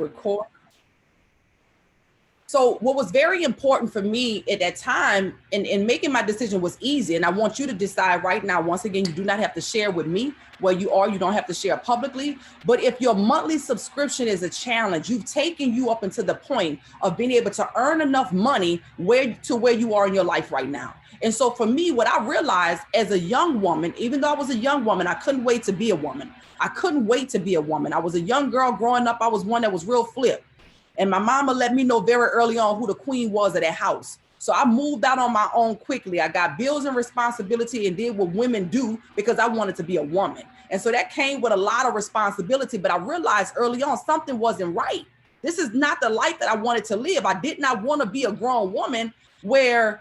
Record. So what was very important for me at that time in making my decision was easy. And I want you to decide right now, once again, you do not have to share with me where you are. You don't have to share publicly. But if your monthly subscription is a challenge, you've taken you up into the point of being able to earn enough money where you are in your life right now. And so for me, what I realized as a young woman, even though I was a young woman, I couldn't wait to be a woman. I couldn't wait to be a woman. I was a young girl growing up. I was one that was real flip. And my mama let me know very early on who the queen was of that house. So I moved out on my own quickly. I got bills and responsibility and did what women do because I wanted to be a woman. And so that came with a lot of responsibility. But I realized early on something wasn't right. This is not the life that I wanted to live. I did not want to be a grown woman where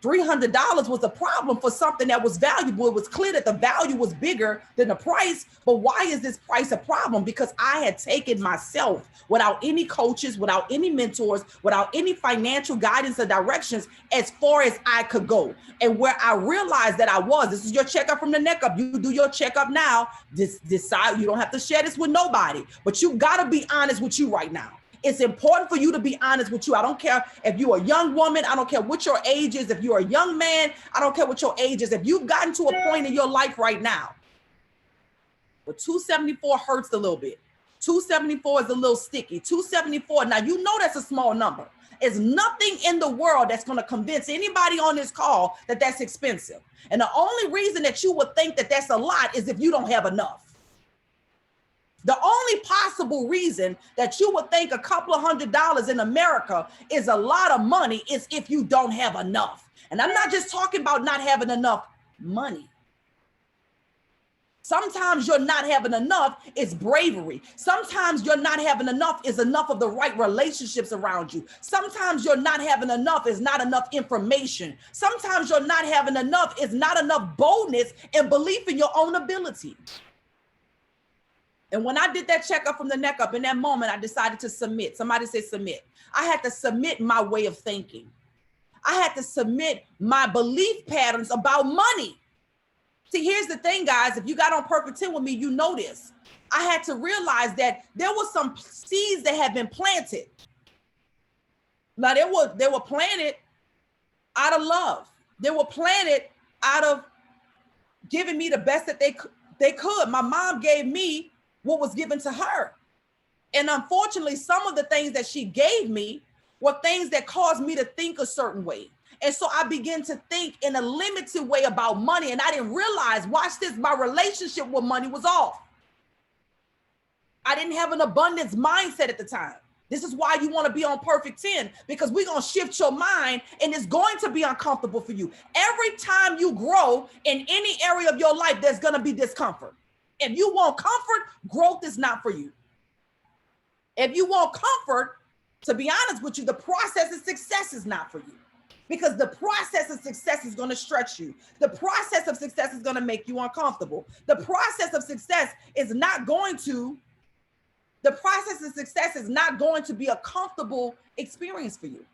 $300 was a problem for something that was valuable. It was clear that the value was bigger than the price. But why is this price a problem? Because I had taken myself without any coaches, without any mentors, without any financial guidance or directions as far as I could go. And where I realized that this is your checkup from the neck up. You do your checkup now. Decide, you don't have to share this with nobody, but you got to be honest with you right now. It's important for you to be honest with you. I don't care if you're a young woman. I don't care what your age is. If you're a young man, I don't care what your age is. If you've gotten to a point in your life right now where 274 hurts a little bit, 274 is a little sticky, 274, now you know that's a small number. There's nothing in the world that's going to convince anybody on this call that that's expensive. And the only reason that you would think that that's a lot is if you don't have enough. The only possible reason that you would think a couple of $100s in America is a lot of money is if you don't have enough. And I'm not just talking about not having enough money. Sometimes you're not having enough is bravery. Sometimes you're not having enough is enough of the right relationships around you. Sometimes you're not having enough is not enough information. Sometimes you're not having enough is not enough boldness and belief in your own ability. And when I did that checkup from the neck up, in that moment, I decided to submit. Somebody say submit. I had to submit my way of thinking. I had to submit my belief patterns about money. See, here's the thing, guys. If you got on Perfect 10 with me, you know this. I had to realize that there were some seeds that had been planted. Now, they were planted out of love. They were planted out of giving me the best that they could. My mom gave me what was given to her. And unfortunately, some of the things that she gave me were things that caused me to think a certain way. And so I began to think in a limited way about money. And I didn't realize, watch this, my relationship with money was off. I didn't have an abundance mindset at the time. This is why you want to be on Perfect 10, because we're going to shift your mind and it's going to be uncomfortable for you. Every time you grow in any area of your life, there's going to be discomfort. If you want comfort, growth is not for you. If you want comfort, to be honest with you, the process of success is not for you, because the process of success is going to stretch you. The process of success is going to make you uncomfortable. The process of success is not going to be a comfortable experience for you.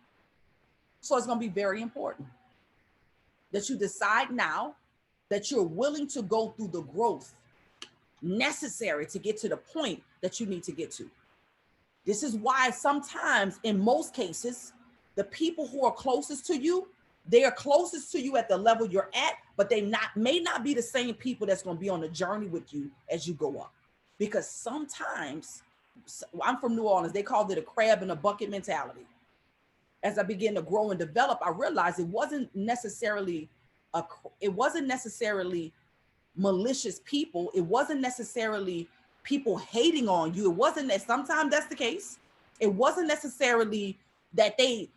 So it's going to be very important that you decide now that you're willing to go through the growth necessary to get to the point that you need to get to. This is why sometimes, in most cases, the people who are closest to you, they are closest to you at the level you're at, but they may not be the same people that's going to be on the journey with you as you go up. Because sometimes, I'm from New Orleans, they called it a crab in a bucket mentality. As I began to grow and develop, I realized it wasn't necessarily malicious people. It wasn't necessarily people hating on you. It wasn't that, sometimes that's the case. It wasn't necessarily that they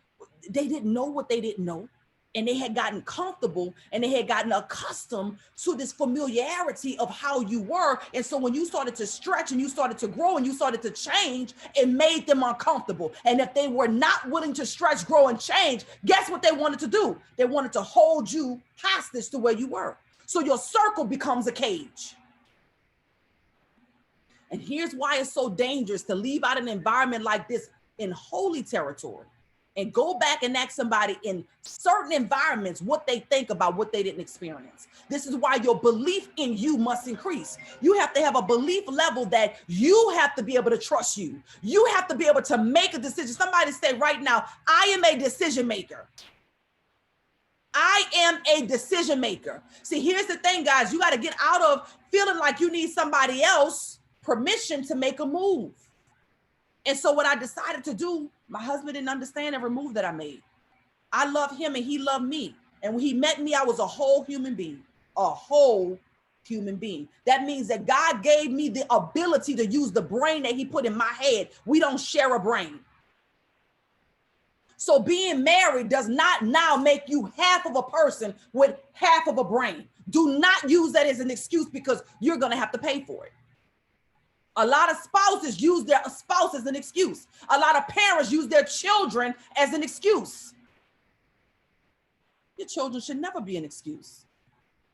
didn't know what they didn't know, and they had gotten comfortable and they had gotten accustomed to this familiarity of how you were. And so when you started to stretch and you started to grow and you started to change, it made them uncomfortable. And if they were not willing to stretch, grow, and change, guess what they wanted to do? They wanted to hold you hostage to where you were. So your circle becomes a cage. And here's why it's so dangerous to leave out an environment like this in holy territory and go back and ask somebody in certain environments what they think about what they didn't experience. This is why your belief in you must increase. You have to have a belief level that you have to be able to trust you. You have to be able to make a decision. Somebody say right now, I am a decision maker. I am a decision maker. See, here's the thing, guys. You got to get out of feeling like you need somebody else permission to make a move. And so what I decided to do, my husband didn't understand every move that I made. I love him and he loved me. And when he met me, I was a whole human being, a whole human being. That means that God gave me the ability to use the brain that he put in my head. We don't share a brain. So being married does not now make you half of a person with half of a brain. Do not use that as an excuse because you're going to have to pay for it. A lot of spouses use their spouse as an excuse. A lot of parents use their children as an excuse. Your children should never be an excuse.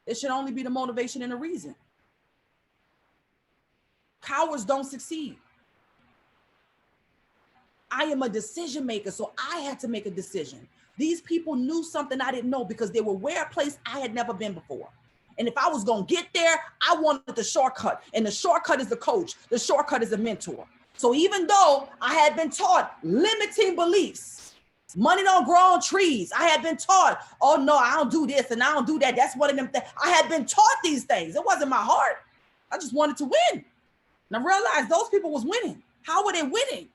It should only be the motivation and the reason. Cowards don't succeed. I am a decision maker, so I had to make a decision. These people knew something I didn't know because they were where a place I had never been before. And if I was going to get there, I wanted the shortcut. And the shortcut is the coach. The shortcut is a mentor. So even though I had been taught limiting beliefs, money don't grow on trees. I had been taught, oh no, I don't do this and I don't do that. That's one of them things. I had been taught these things. It wasn't my heart. I just wanted to win. And I realized those people was winning. How were they winning?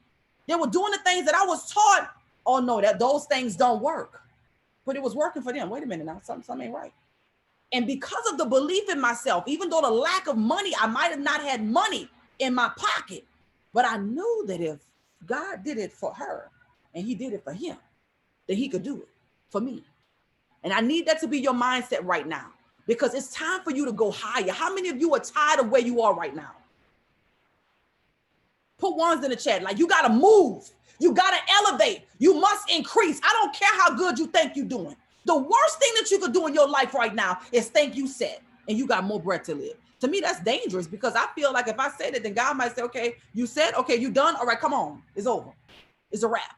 They were doing the things that I was taught. Oh no, that those things don't work. But it was working for them. Wait a minute now, something ain't right. And because of the belief in myself, even though the lack of money, I might have not had money in my pocket, but I knew that if God did it for her and he did it for him, that he could do it for me. And I need that to be your mindset right now because it's time for you to go higher. How many of you are tired of where you are right now? Put ones in the chat. Like you got to move. You got to elevate. You must increase. I don't care how good you think you're doing. The worst thing that you could do in your life right now is think you said, and you got more breath to live. To me, that's dangerous because I feel like if I say that, then God might say, okay, you said, okay, you done. All right, come on. It's over. It's a wrap.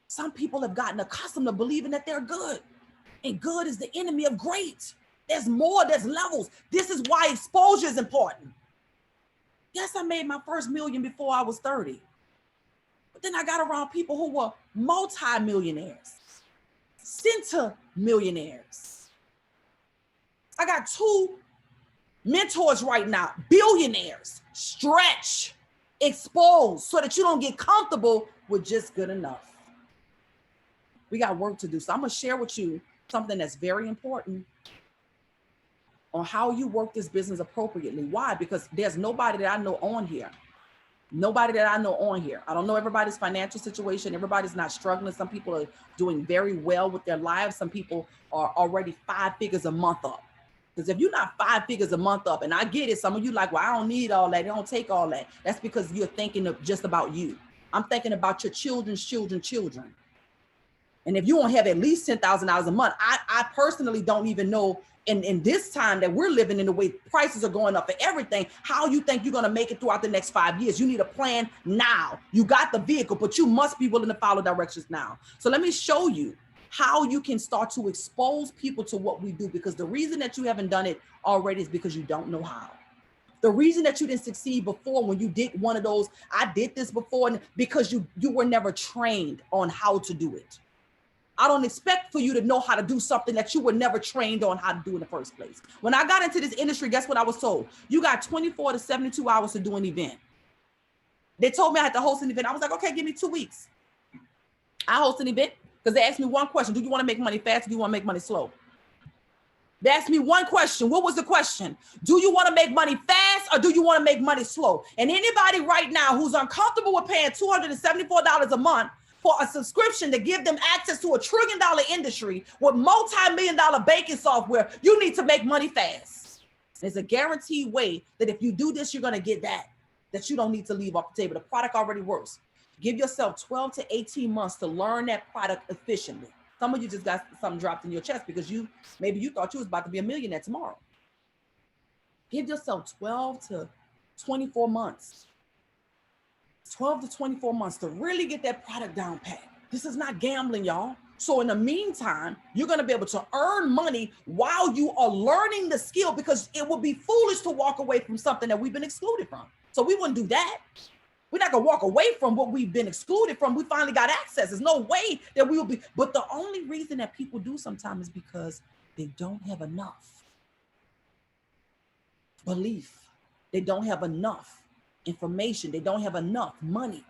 Some people have gotten accustomed to believing that they're good, and good is the enemy of great. There's more, there's levels. This is why exposure is important. Yes, I made my first million before I was 30. But then I got around people who were multi-millionaires, centimillionaires. I got 2 mentors right now, billionaires. Stretch, expose, so that you don't get comfortable with just good enough. We got work to do. So I'm going to share with you something that's very important on how you work this business appropriately. Why? Because there's nobody that I know on here. Nobody that I know on here. I don't know everybody's financial situation. Everybody's not struggling. Some people are doing very well with their lives. Some people are already 5 figures a month up. Because if you're not 5 figures a month up, and I get it, some of you like, well, I don't need all that. It don't take all that. That's because you're thinking of just about you. I'm thinking about your children's children. And if you don't have at least $10,000 a month, I personally don't even know in this time that we're living in, the way prices are going up for everything, how you think you're going to make it throughout the next 5 years. You need a plan now. You got the vehicle, but you must be willing to follow directions now. So let me show you how you can start to expose people to what we do, because the reason that you haven't done it already is because you don't know how. The reason that you didn't succeed before when you did one of those, I did this before, because you were never trained on how to do it. I don't expect for you to know how to do something that you were never trained on how to do in the first place. When I got into this industry, guess what I was told? You got 24 to 72 hours to do an event. They told me I had to host an event. I was like, okay, give me 2 weeks. I host an event because they asked me one question. Do you want to make money fast or do you want to make money slow? They asked me one question. What was the question? Do you want to make money fast or do you want to make money slow? And anybody right now who's uncomfortable with paying $274 a month for a subscription to give them access to $1 trillion industry with multi-million-dollar banking software, you need to make money fast. There's a guaranteed way that if you do this, you're going to get that you don't need to leave off the table. The product already works. Give yourself 12 to 18 months to learn that product efficiently. Some of you just got something dropped in your chest because maybe you thought you was about to be a millionaire tomorrow. Give yourself 12 to 24 months. 12 to 24 months to really get that product down pat. This is not gambling, y'all. So in the meantime, you're going to be able to earn money while you are learning the skill, because it would be foolish to walk away from something that we've been excluded from. So we wouldn't do that. We're not going to walk away from what we've been excluded from. We finally got access. There's no way that we will be. But the only reason that people do sometimes is because they don't have enough belief. They don't have enough information. They don't have enough money.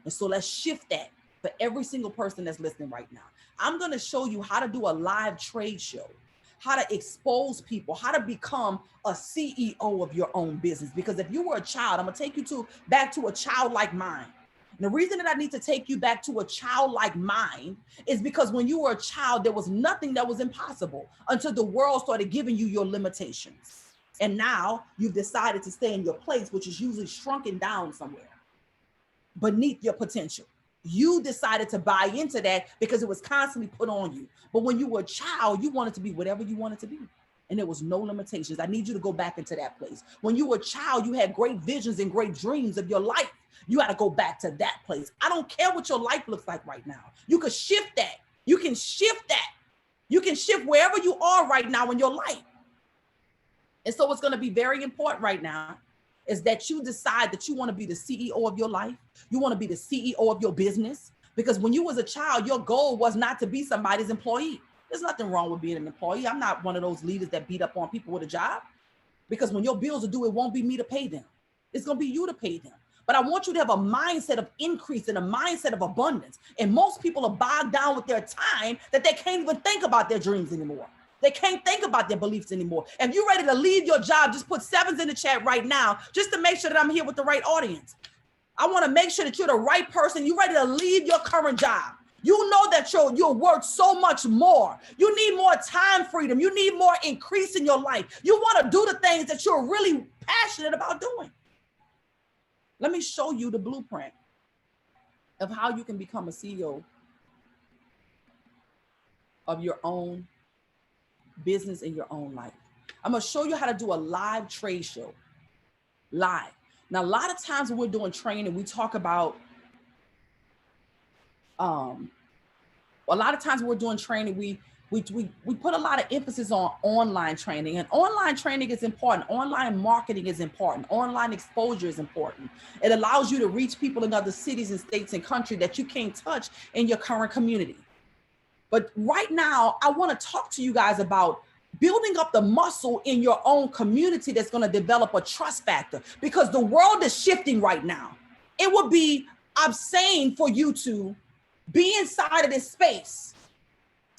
And so let's shift that for every single person that's listening right now. I'm going to show you how to do a live trade show, how to expose people, how to become a CEO of your own business. Because if you were a child, I'm going to take you back to a childlike mind. And the reason that I need to take you back to a childlike mind is because when you were a child, there was nothing that was impossible until the world started giving you your limitations. And now you've decided to stay in your place, which is usually shrunken down somewhere beneath your potential. You decided to buy into that because it was constantly put on you. But when you were a child, you wanted to be whatever you wanted to be. And there was no limitations. I need you to go back into that place. When you were a child, you had great visions and great dreams of your life. You got to go back to that place. I don't care what your life looks like right now. You can shift that. You can shift that. You can shift wherever you are right now in your life. And so what's going to be very important right now is that you decide that you want to be the CEO of your life. You want to be the CEO of your business. Because when you was a child, your goal was not to be somebody's employee. There's nothing wrong with being an employee. I'm not one of those leaders that beat up on people with a job. Because when your bills are due, it won't be me to pay them. It's going to be you to pay them. But I want you to have a mindset of increase and a mindset of abundance. And most people are bogged down with their time that they can't even think about their dreams anymore. They can't think about their beliefs anymore. If you're ready to leave your job, just put 7s in the chat right now, just to make sure that I'm here with the right audience. I want to make sure that you're the right person. You're ready to leave your current job. You know that you're worth so much more. You need more time freedom. You need more increase in your life. You want to do the things that you're really passionate about doing. Let me show you the blueprint of how you can become a CEO of your own business in your own life. I'm going to show you how to do a live trade show. Live. Now, a lot of times when we're doing training, we talk about, a lot of times when we're doing training, we put a lot of emphasis on online training, and online training is important. Online marketing is important. Online exposure is important. It allows you to reach people in other cities and states and countries that you can't touch in your current community. But right now, I want to talk to you guys about building up the muscle in your own community that's going to develop a trust factor, because the world is shifting right now. It would be obscene for you to be inside of this space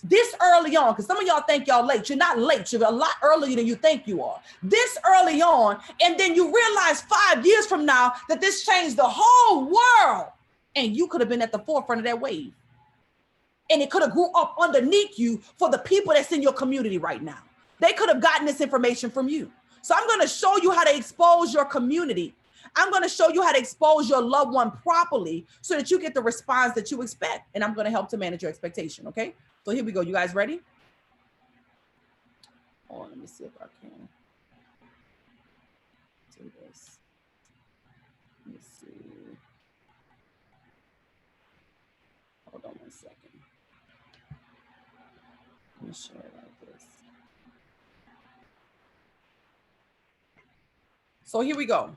this early on, because some of y'all think y'all late. You're not late. You're a lot earlier than you think you are. This early on, and then you realize 5 years from now that this changed the whole world, and you could have been at the forefront of that wave. And it could have grew up underneath you for the people that's in your community right now. They could have gotten this information from you. So I'm going to show you how to expose your community. I'm going to show you how to expose your loved one properly so that you get the response that you expect. And I'm going to help to manage your expectation. Okay. So here we go. You guys ready? Oh, let me see if I can do this. Let me see. Hold on 1 second. Let me share it like this. So here we go.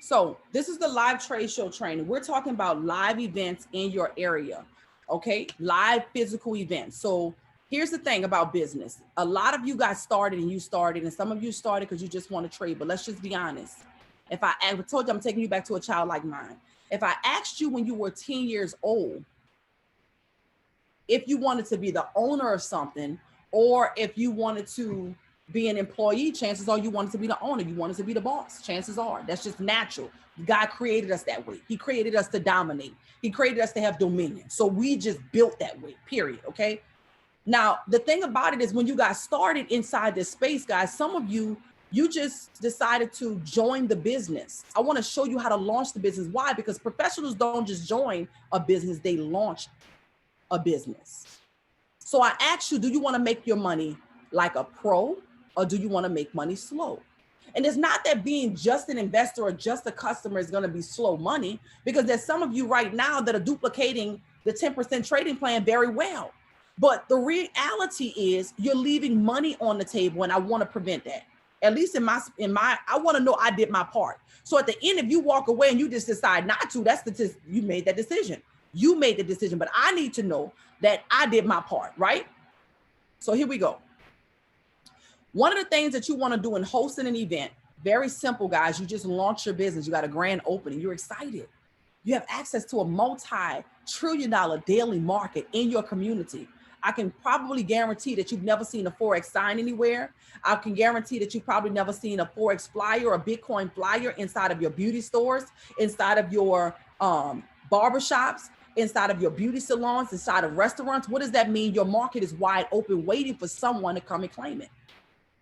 So this is the live trade show training. We're talking about live events in your area, okay? Live physical events. So here's the thing about business. A lot of you got started and some of you started because you just want to trade, but let's just be honest. If I told you, I'm taking you back to a childlike mind. If I asked you when you were 10 years old, if you wanted to be the owner of something, or if you wanted to be an employee, chances are you wanted to be the owner. You wanted to be the boss. Chances are that's just natural. God created us that way. He created us to dominate. He created us to have dominion. So we just built that way, period. Okay. Now, the thing about it is when you got started inside this space, guys, some of you just decided to join the business. I want to show you how to launch the business. Why? Because professionals don't just join a business, they launch a business. So I asked you, do you want to make your money like a pro, or do you want to make money slow? And it's not that being just an investor or just a customer is going to be slow money, because there's some of you right now that are duplicating the 10% trading plan very well. But the reality is you're leaving money on the table, and I want to prevent that. At least in my, I want to know I did my part. So at the end, if you walk away and you just decide not to, you made that decision. You made the decision, but I need to know that I did my part, right? So here we go. One of the things that you want to do in hosting an event, very simple, guys. You just launch your business. You got a grand opening. You're excited. You have access to a multi-trillion-dollar daily market in your community. I can probably guarantee that you've never seen a Forex sign anywhere. I can guarantee that you've probably never seen a Forex flyer or a Bitcoin flyer inside of your beauty stores, inside of your barbershops, inside of your beauty salons, inside of restaurants. What does that mean? Your market is wide open, waiting for someone to come and claim it.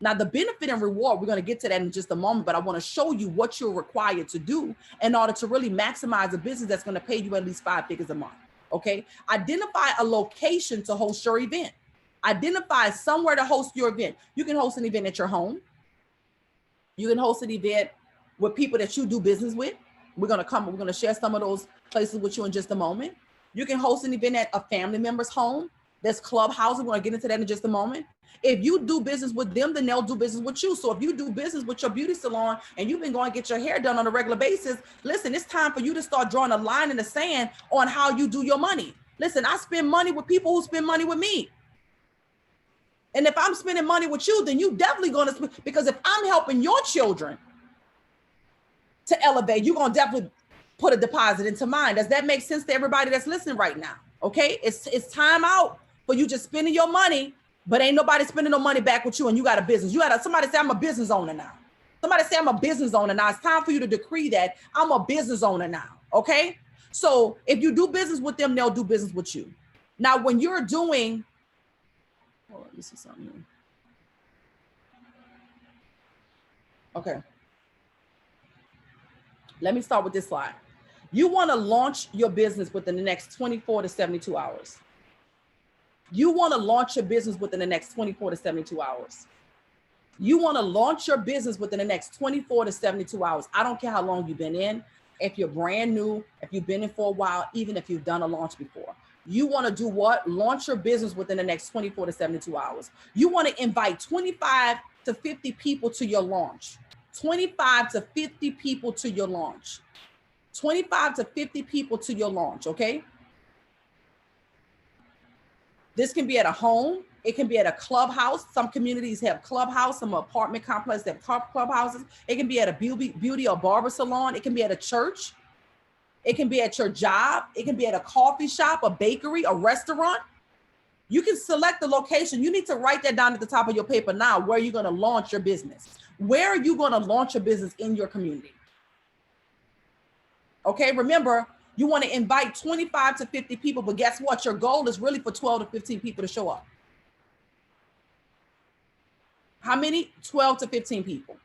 Now, the benefit and reward, we're going to get to that in just a moment, but I want to show you what you're required to do in order to really maximize a business that's going to pay you at least 5 figures a month. Okay. Identify a location to host your event. Identify somewhere to host your event. You can host an event at your home. You can host an event with people that you do business with. We're going to share some of those places with you in just a moment. You can host an event at a family member's home. There's clubhouses. We're going to get into that in just a moment. If you do business with them, then they'll do business with you. So if you do business with your beauty salon and you've been going to get your hair done on a regular basis, listen, it's time for you to start drawing a line in the sand on how you do your money. Listen, I spend money with people who spend money with me. And if I'm spending money with you, then you definitely going to, because if I'm helping your children to elevate, you're going to definitely put a deposit into mine. Does that make sense to everybody that's listening right now? Okay. It's time out for you just spending your money, but ain't nobody spending no money back with you, and you got a business. Somebody say, I'm a business owner now. Somebody say, I'm a business owner now. It's time for you to decree that I'm a business owner now. Okay. So if you do business with them, they'll do business with you. Now, when you're doing, let me see something here. Okay. Let me start with this slide. You want to launch your business within the next 24 to 72 hours. You want to launch your business within the next 24 to 72 hours. You want to launch your business within the next 24 to 72 hours. I don't care how long you've been in, if you're brand new, if you've been in for a while, even if you've done a launch before. You want to do what? Launch your business within the next 24 to 72 hours. You want to invite 25 to 50 people to your launch. 25 to 50 people to your launch. 25 to 50 people to your launch, okay? This can be at a home. It can be at a clubhouse. Some communities have clubhouse. Some apartment complexes have clubhouses. It can be at a beauty or barber salon. It can be at a church. It can be at your job. It can be at a coffee shop, a bakery, a restaurant. You can select the location. You need to write that down at the top of your paper now, where you're going to launch your business. Where are you going to launch your business in your community? Okay, remember, you want to invite 25 to 50 people, but guess what? Your goal is really for 12 to 15 people to show up. How many? 12 to 15 people.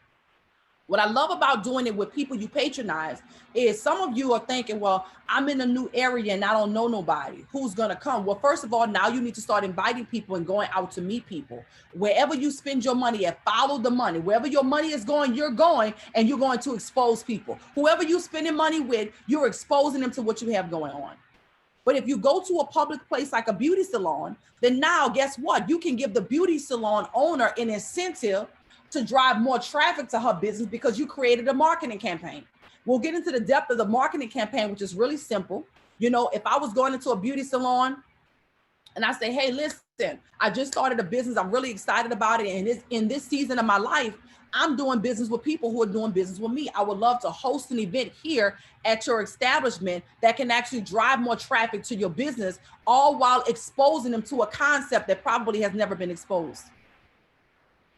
What I love about doing it with people you patronize is some of you are thinking, well, I'm in a new area and I don't know nobody. Who's going to come? Well, first of all, now you need to start inviting people and going out to meet people. Wherever you spend your money at, follow the money. Wherever your money is going, you're going, and you're going to expose people. Whoever you're spending money with, you're exposing them to what you have going on. But if you go to a public place like a beauty salon, then now guess what? You can give the beauty salon owner an incentive to drive more traffic to her business because you created a marketing campaign. We'll get into the depth of the marketing campaign, which is really simple. You know, if I was going into a beauty salon and I say, hey, listen, I just started a business. I'm really excited about it. And in this season of my life, I'm doing business with people who are doing business with me. I would love to host an event here at your establishment that can actually drive more traffic to your business, all while exposing them to a concept that probably has never been exposed.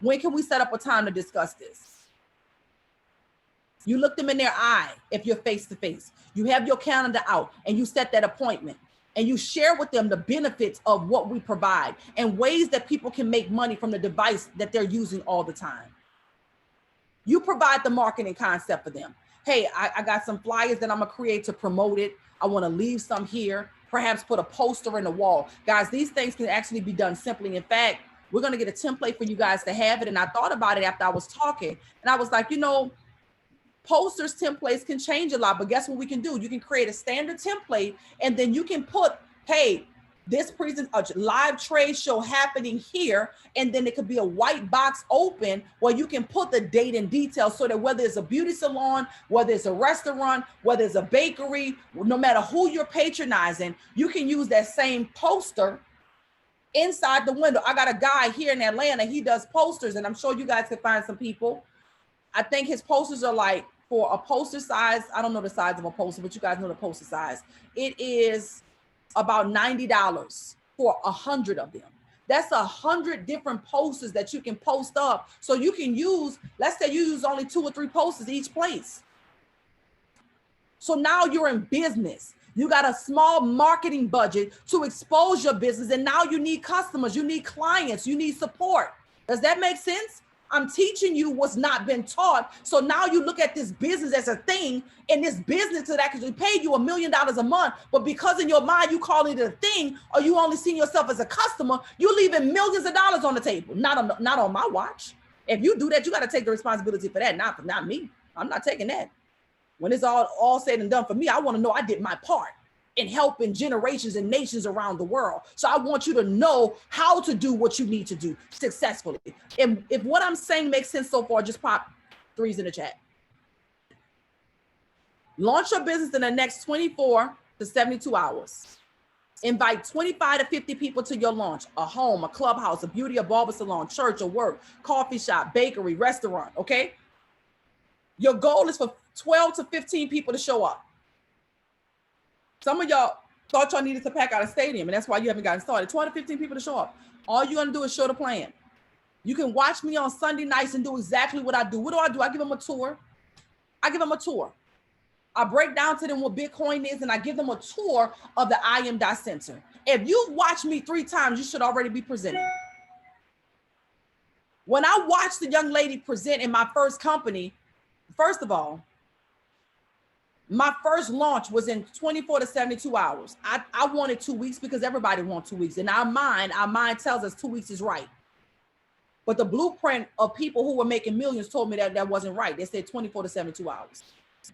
When can we set up a time to discuss this? You look them in their eye if you're face to face. You have your calendar out and you set that appointment and you share with them the benefits of what we provide and ways that people can make money from the device that they're using all the time. You provide the marketing concept for them. Hey, I got some flyers that I'm gonna create to promote it. I wanna leave some here, perhaps put a poster in the wall. Guys, these things can actually be done simply. In fact, We're going to get a template for you guys to have it. And I thought about it after I was talking, and I was like, you know, posters, templates can change a lot, but guess what we can do? You can create a standard template, and then you can put, hey, this a live trade show happening here, and then it could be a white box open where you can put the date and details, so that whether it's a beauty salon, whether it's a restaurant, whether it's a bakery, no matter who you're patronizing, you can use that same poster inside the window. I got a guy here in Atlanta, he does posters, and I'm sure you guys can find some people. I think his posters are like, for a poster size, I don't know the size of a poster, but you guys know the poster size. It is about $90 for 100 of them. That's 100 different posters that you can post up. So you can use, let's say you use only 2 or 3 posters each place. So now you're in business. You got a small marketing budget to expose your business, and now you need customers, you need clients, you need support. Does that make sense? I'm teaching you what's not been taught. So now you look at this business as a thing, and this business that actually paid you $1 million a month, but because in your mind you call it a thing, or you only see yourself as a customer, you're leaving millions of dollars on the table. Not on my watch. If you do that, you got to take the responsibility for that. Not me. I'm not taking that. When it's all said and done for me, I want to know I did my part in helping generations and nations around the world. So I want you to know how to do what you need to do successfully. And if what I'm saying makes sense so far, just pop 3s in the chat. Launch your business in the next 24 to 72 hours. Invite 25 to 50 people to your launch: a home, a clubhouse, a beauty, a barber salon, church, a work, coffee shop, bakery, restaurant, okay? Your goal is for 12 to 15 people to show up. Some of y'all thought y'all needed to pack out a stadium, and that's why you haven't gotten started. 12 to 15 people to show up. All you're gonna do is show the plan. You can watch me on Sunday nights and do exactly what I do. What do? I give them a tour. I break down to them what Bitcoin is, and I give them a tour of the I Am Center. If you've watched me 3 times, you should already be presenting. When I watched the young lady present in my first company, first of all, my first launch was in 24 to 72 hours. I wanted 2 weeks because everybody wants 2 weeks. In our mind tells us 2 weeks is right. But the blueprint of people who were making millions told me that wasn't right. They said 24 to 72 hours.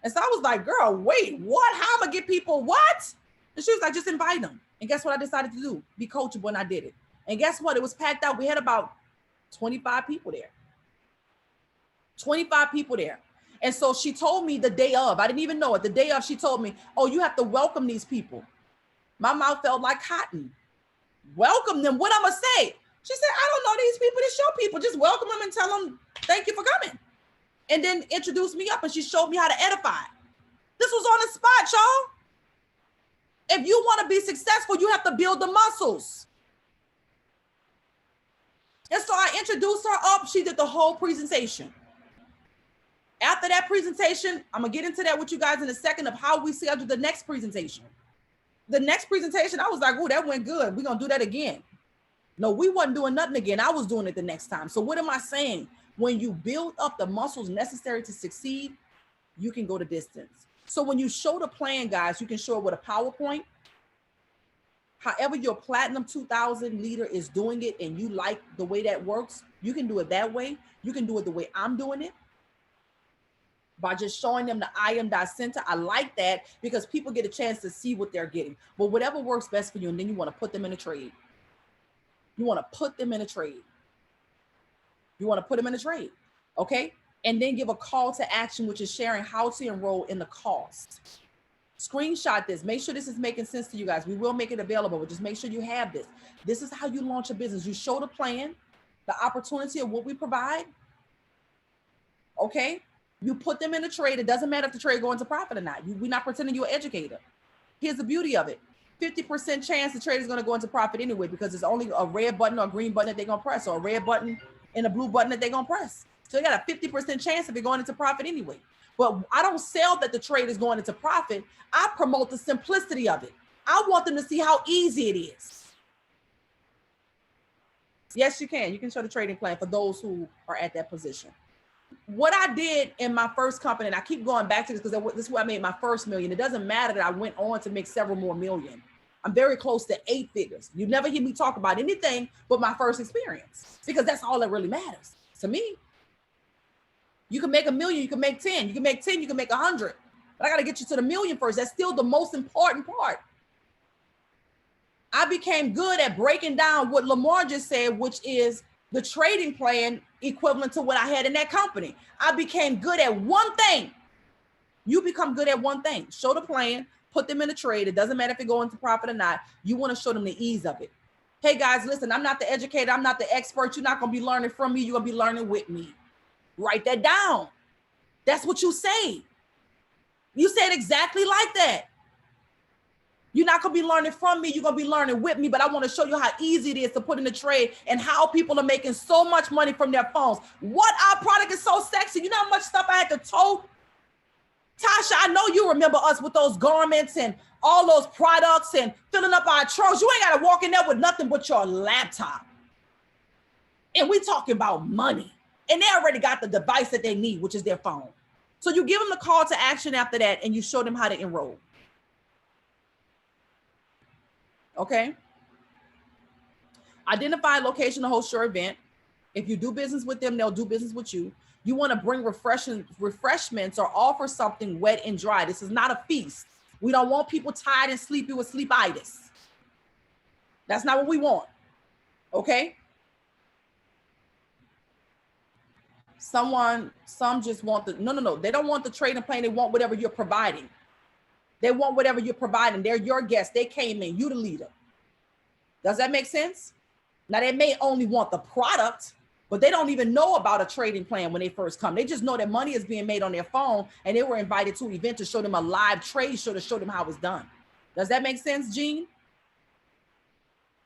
And so I was like, girl, wait, what? How am I gonna get people what? And she was like, just invite them. And guess what I decided to do? Be coachable, and I did it. And guess what? It was packed out. We had about 25 people there. 25 people there. And so she told me the day of, I didn't even know it. The day of, she told me, oh, you have to welcome these people. My mouth felt like cotton. Welcome them. What I'm going to say? She said, I don't know these people. To show people. Just welcome them and tell them, thank you for coming. And then introduce me up, and she showed me how to edify. This was on the spot, y'all. If you want to be successful, you have to build the muscles. And so I introduced her up. She did the whole presentation. After that presentation, I'm going to get into that with you guys in a second of how we schedule the next presentation. The next presentation, I was like, oh, that went good. We're going to do that again. No, we wasn't doing nothing again. I was doing it the next time. So what am I saying? When you build up the muscles necessary to succeed, you can go the distance. So when you show the plan, guys, you can show it with a PowerPoint. However your Platinum 2000 leader is doing it and you like the way that works, you can do it that way. You can do it the way I'm doing it, by just showing them the I Am Center. I like that because people get a chance to see what they're getting. But whatever works best for you, and then you want to put them in a trade. You want to put them in a trade. You want to put them in a trade, okay? And then give a call to action, which is sharing how to enroll in the cost. Screenshot this. Make sure this is making sense to you guys. We will make it available, but just make sure you have this. This is how you launch a business. You show the plan, the opportunity of what we provide, okay? You put them in a trade. It doesn't matter if the trade going to profit or not. We're not pretending you're an educator. Here's the beauty of it. 50% chance the trade is going to go into profit anyway, because it's only a red button or a green button that they're going to press, or a red button and a blue button that they're going to press. So you got a 50% chance of it going into profit anyway. But I don't sell that the trade is going into profit. I promote the simplicity of it. I want them to see how easy it is. Yes, you can. You can show the trading plan for those who are at that position. What I did in my first company, and I keep going back to this because this is where I made my first million. It doesn't matter that I went on to make several more million. I'm very close to 8 figures. You never hear me talk about anything but my first experience, because that's all that really matters to me. You can make $1 million, you can make 10, you can make 10, you can make 100, but I got to get you to the million first. That's still the most important part. I became good at breaking down what Lamar just said, which is the trading plan equivalent to what I had in that company. I became good at one thing. You become good at one thing. Show the plan, put them in a trade. It doesn't matter if it go into profit or not. You want to show them the ease of it. Hey guys, listen, I'm not the educator. I'm not the expert. You're not going to be learning from me. You're going to be learning with me. Write that down. That's what you say. You say it exactly like that. You're not going to be learning from me. You're going to be learning with me, but I want to show you how easy it is to put in a trade and how people are making so much money from their phones. What our product is so sexy. You know how much stuff I had to tote? Tasha, I know you remember us with those garments and all those products and filling up our trucks. You ain't got to walk in there with nothing but your laptop. And we talking about money. And they already got the device that they need, which is their phone. So you give them the call to action after that and you show them how to enroll. Okay. Identify location to host your event. If you do business with them, they'll do business with you. You want to bring refreshments or offer something wet and dry. This is not a feast. We don't want people tired and sleepy with sleepitis. That's not what we want. Okay. Some just want the, no. They don't want the trading plan. They want whatever you're providing. They want whatever you're providing. They're your guests. They came in, you the leader. Does that make sense? Now they may only want the product, but they don't even know about a trading plan when they first come. They just know that money is being made on their phone and they were invited to an event to show them a live trade show to show them how it's done. Does that make sense, Gene?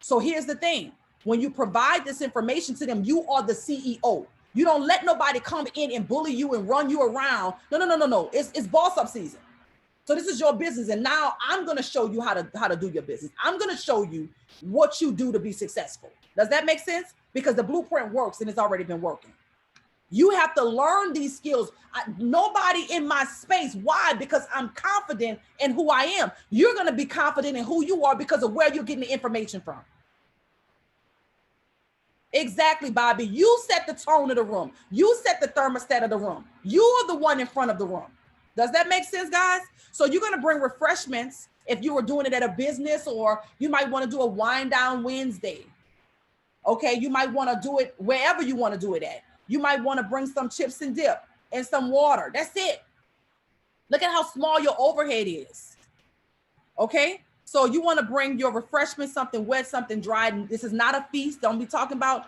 So here's the thing. When you provide this information to them, you are the CEO. You don't let nobody come in and bully you and run you around. No. It's boss up season. So this is your business. And now I'm going to show you how to do your business. I'm going to show you what you do to be successful. Does that make sense? Because the blueprint works and it's already been working. You have to learn these skills. Nobody in my space. Why? Because I'm confident in who I am. You're going to be confident in who you are because of where you're getting the information from. Exactly, Bobby. You set the tone of the room. You set the thermostat of the room. You are the one in front of the room. Does that make sense, guys? So you're going to bring refreshments if you were doing it at a business, or you might want to do a wind down Wednesday. Okay, you might want to do it wherever you want to do it at. You might want to bring some chips and dip and some water. That's it. Look at how small your overhead is. Okay, so you want to bring your refreshment, something wet, something dry. This is not a feast. Don't be talking about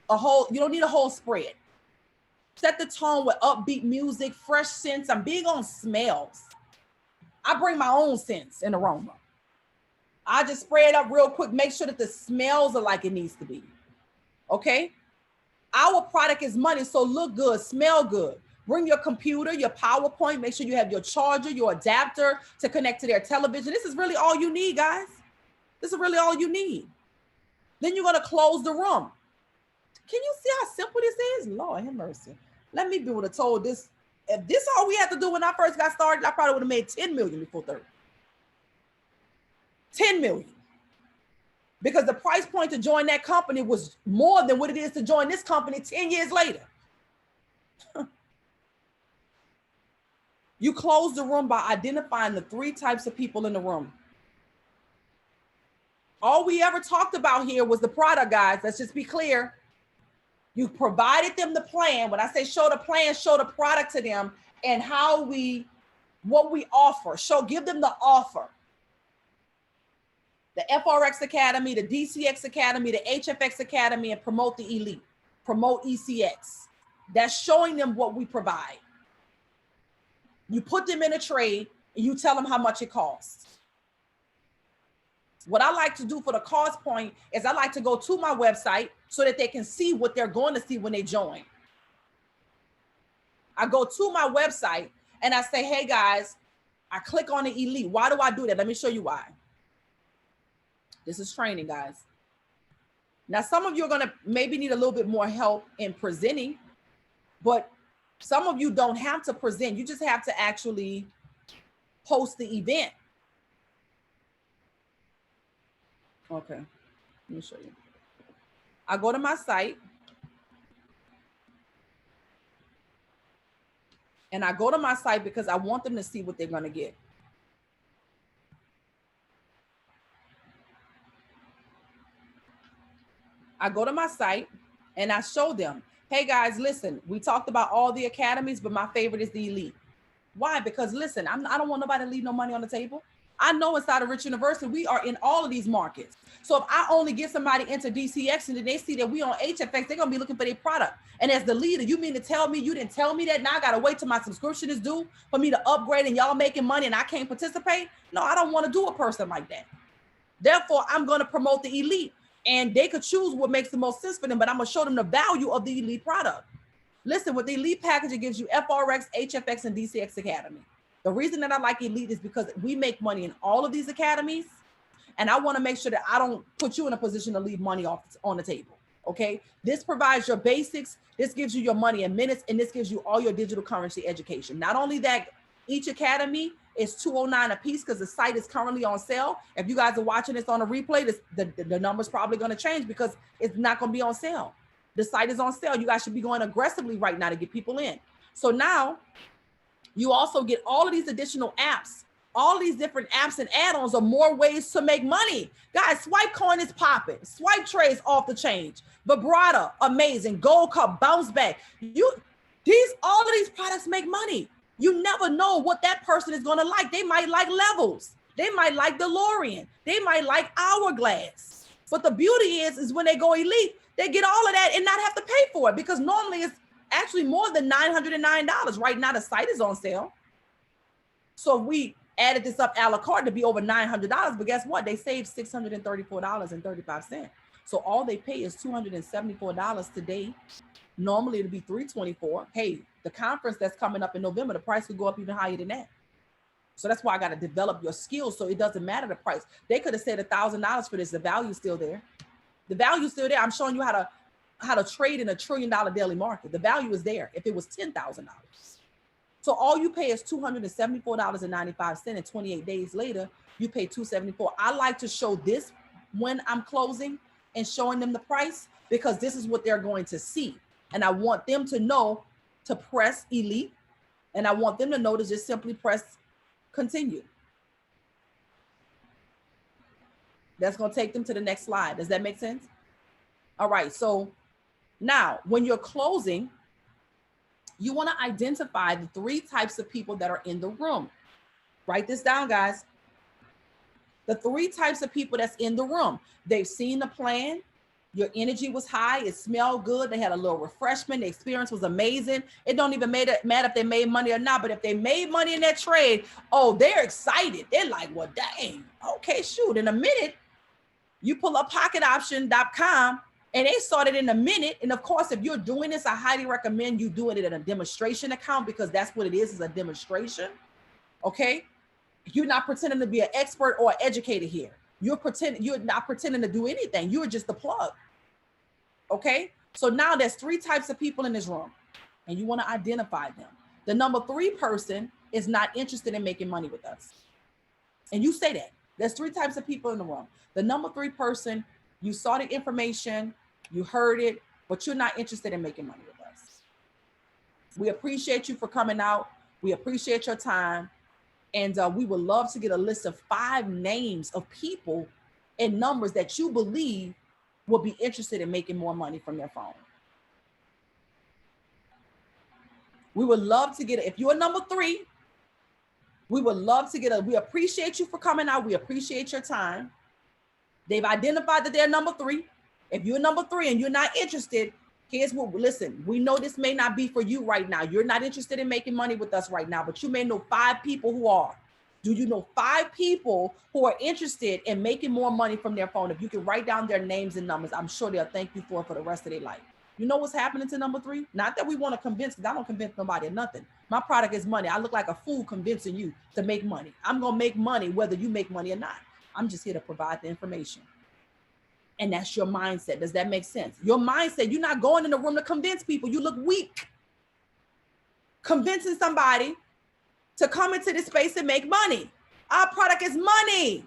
a whole, you don't need a whole spread. Set the tone with upbeat music, fresh scents. I'm big on smells. I bring my own scents and aroma. I just spray it up real quick. Make sure that the smells are like it needs to be. Okay. Our product is money. So look good, smell good. Bring your computer, your PowerPoint. Make sure you have your charger, your adapter to connect to their television. This is really all you need, guys. This is really all you need. Then you're going to close the room. Can you see how simple this is? Lord have mercy. Let me be able to told this. If this all we had to do when I first got started, I probably would have made 10 million before 30. 10 million. Because the price point to join that company was more than what it is to join this company 10 years later. You close the room by identifying the 3 types of people in the room. All we ever talked about here was the product, guys. Let's just be clear. You provided them the plan. When I say show the plan, show the product to them and what we offer. Give them the offer. The FRX Academy, the DCX Academy, the HFX Academy, and promote the elite. Promote ECX. That's showing them what we provide. You put them in a trade and you tell them how much it costs. What I like to do for the cost point is I like to go to my website so that they can see what they're going to see when they join. I go to my website and I say, hey guys, I click on the elite. Why do I do that? Let me show you why. This is training, guys. Now, some of you are going to maybe need a little bit more help in presenting, but some of you don't have to present. You just have to actually host the event. Okay, let me show you. I go to my site and I go to my site because I want them to see what they're going to get. I go to my site and I show them, hey guys, listen, we talked about all the academies, but my favorite is the Elite. Why? Because listen, I don't want nobody to leave no money on the table. I know inside of Rich University, we are in all of these markets. So if I only get somebody into DCX and then they see that we on HFX, they're going to be looking for their product. And as the leader, you mean to tell me you didn't tell me that? Now I got to wait till my subscription is due for me to upgrade and y'all making money and I can't participate? No, I don't want to do a person like that. Therefore, I'm going to promote the Elite. And they could choose what makes the most sense for them, but I'm going to show them the value of the Elite product. Listen, with the Elite package, it gives you FRX, HFX, and DCX Academy. The reason that I like Elite is because we make money in all of these academies, and I want to make sure that I don't put you in a position to leave money off on the table, okay? This provides your basics, this gives you your money in minutes, and this gives you all your digital currency education. Not only that, each academy is $209 a piece because the site is currently on sale. If you guys are watching this on a replay, the number's probably going to change because it's not going to be on sale. The site is on sale. You guys should be going aggressively right now to get people in. So now you also get all of these additional apps. All these different apps and add-ons are more ways to make money. Guys, Swipe Coin is popping. Swipe Trade's off the change. Vibrata, amazing. Gold Cup, Bounce Back. All of these products make money. You never know what that person is going to like. They might like Levels. They might like DeLorean. They might like Hourglass. But the beauty is when they go Elite, they get all of that and not have to pay for it because normally it's actually more than $909. Right now, the site is on sale. So we added this up a la carte to be over $900, but guess what? They saved $634.35. So all they pay is $274 today. Normally it'll be $324. Hey, the conference that's coming up in November, the price could go up even higher than that. So that's why I got to develop your skills so it doesn't matter the price. They could have said $1,000 for this. The value's still there. The value's still there. I'm showing you how to trade in $1 trillion daily market. The value is there if it was $10,000. So all you pay is $274.95, and 28 days later, you pay $274. I like to show this when I'm closing and showing them the price because this is what they're going to see. And I want them to know to press Elite, and I want them to know to just simply press continue. That's going to take them to the next slide. Does that make sense? All right. So now when you're closing, you want to identify the 3 types of people that are in the room. Write this down, guys. The 3 types of people that's in the room. They've seen the plan. Your energy was high. It smelled good. They had a little refreshment. The experience was amazing. It don't even matter if they made money or not, but if they made money in that trade, oh, they're excited. They're like, well, dang, okay, shoot. In a minute, you pull up pocketoption.com and they started in a minute. And of course, if you're doing this, I highly recommend you doing it in a demonstration account because that's what it is a demonstration. Okay. You're not pretending to be an expert or an educator here. You're not pretending to do anything. You're just the plug. Okay. So now there's 3 types of people in this room and you want to identify them. The number 3 person is not interested in making money with us. And you say that. There's 3 types of people in the room. The number 3 person, you saw the information, you heard it, but you're not interested in making money with us. We appreciate you for coming out. We appreciate your time. And we would love to get a list of 5 names of people and numbers that you believe will be interested in making more money from their phone. We would love to get it. If you're number 3, we would love to get we appreciate you for coming out. We appreciate your time. They've identified that they're number 3. If you're number 3 and you're not interested, here's what, listen, we know this may not be for you right now. You're not interested in making money with us right now, but you may know 5 people who are. Do you know 5 people who are interested in making more money from their phone? If you can write down their names and numbers, I'm sure they'll thank you for the rest of their life. You know what's happening to number 3? Not that we want to convince, because I don't convince nobody of nothing. My product is money. I look like a fool convincing you to make money. I'm going to make money whether you make money or not. I'm just here to provide the information. And that's your mindset. Does that make sense? Your mindset, you're not going in the room to convince people. You look weak. Convincing somebody to come into this space and make money. Our product is money.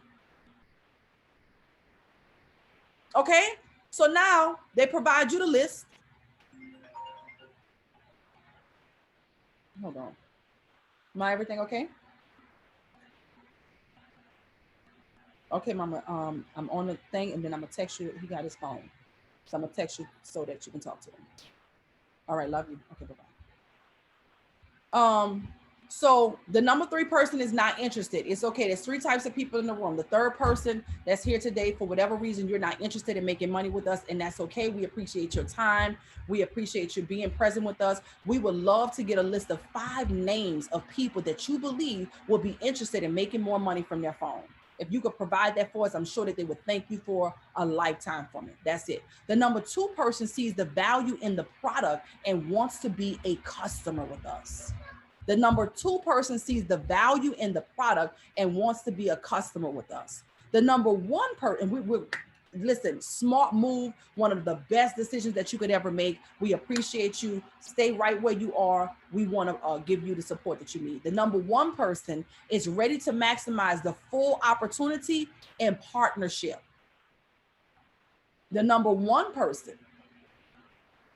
Okay, so now they provide you the list. Hold on. Am I everything okay? Okay, mama. I'm on the thing, and then I'm gonna text you. He got his phone, so I'm gonna text you so that you can talk to him. All right, love you. Okay, bye bye. So the number 3 person is not interested. It's okay. There's 3 types of people in the room. The third person that's here today, for whatever reason, you're not interested in making money with us, and that's okay. We appreciate your time. We appreciate you being present with us. We would love to get a list of 5 names of people that you believe will be interested in making more money from their phone. If you could provide that for us, I'm sure that they would thank you for a lifetime from it. That's it. The number 2 person sees the value in the product and wants to be a customer with us. The number 2 person sees the value in the product and wants to be a customer with us. The number 1 person, listen, smart move, one of the best decisions that you could ever make. We appreciate you. Stay right where you are. We want to give you the support that you need. The number 1 person is ready to maximize the full opportunity and partnership. The number 1 person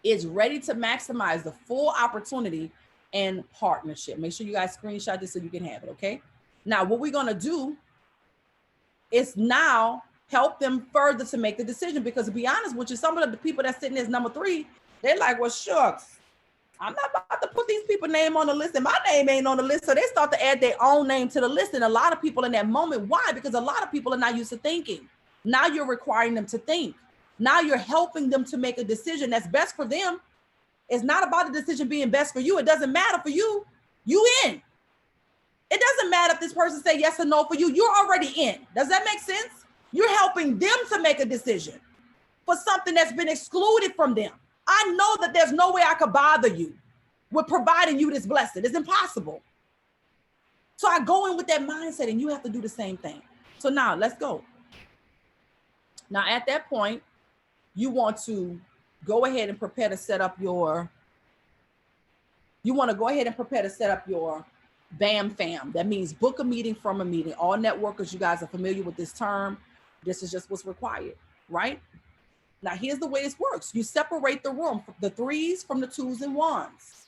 is ready to maximize the full opportunity and partnership. Make sure you guys screenshot this so you can have it, okay? Now, what we're gonna do is now help them further to make the decision, because to be honest with you, some of the people that's sitting as number 3, they're like, well, shucks, I'm not about to put these people's name on the list, and my name ain't on the list. So they start to add their own name to the list. And a lot of people in that moment, why? Because a lot of people are not used to thinking. Now you're requiring them to think. Now you're helping them to make a decision that's best for them. It's not about the decision being best for you. It doesn't matter for you. You in. It doesn't matter if this person say yes or no for you. You're already in. Does that make sense? You're helping them to make a decision for something that's been excluded from them. I know that there's no way I could bother you with providing you this blessing. It's impossible. So I go in with that mindset, and you have to do the same thing. So now let's go. Now at that point, you want to go ahead and prepare to set up your, BAM fam. That means book a meeting from a meeting. All networkers, you guys are familiar with this term. This is just what's required, right? Now, here's the way this works. You separate the room, the 3s from the 2s and 1s.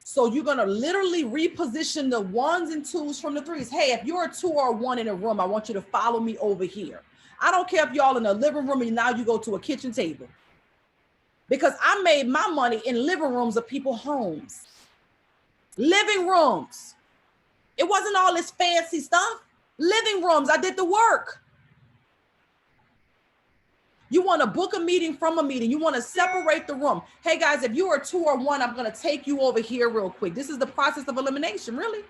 So you're going to literally reposition the 1s and 2s from the 3s. Hey, if you're a 2 or a 1 in a room, I want you to follow me over here. I don't care if y'all in a living room and now you go to a kitchen table. Because I made my money in living rooms of people's homes. Living rooms. It wasn't all this fancy stuff. Living rooms, I did the work. You want to book a meeting from a meeting. You want to separate the room. Hey guys, if you are a 2 or 1, I'm going to take you over here real quick. This is the process of elimination, really.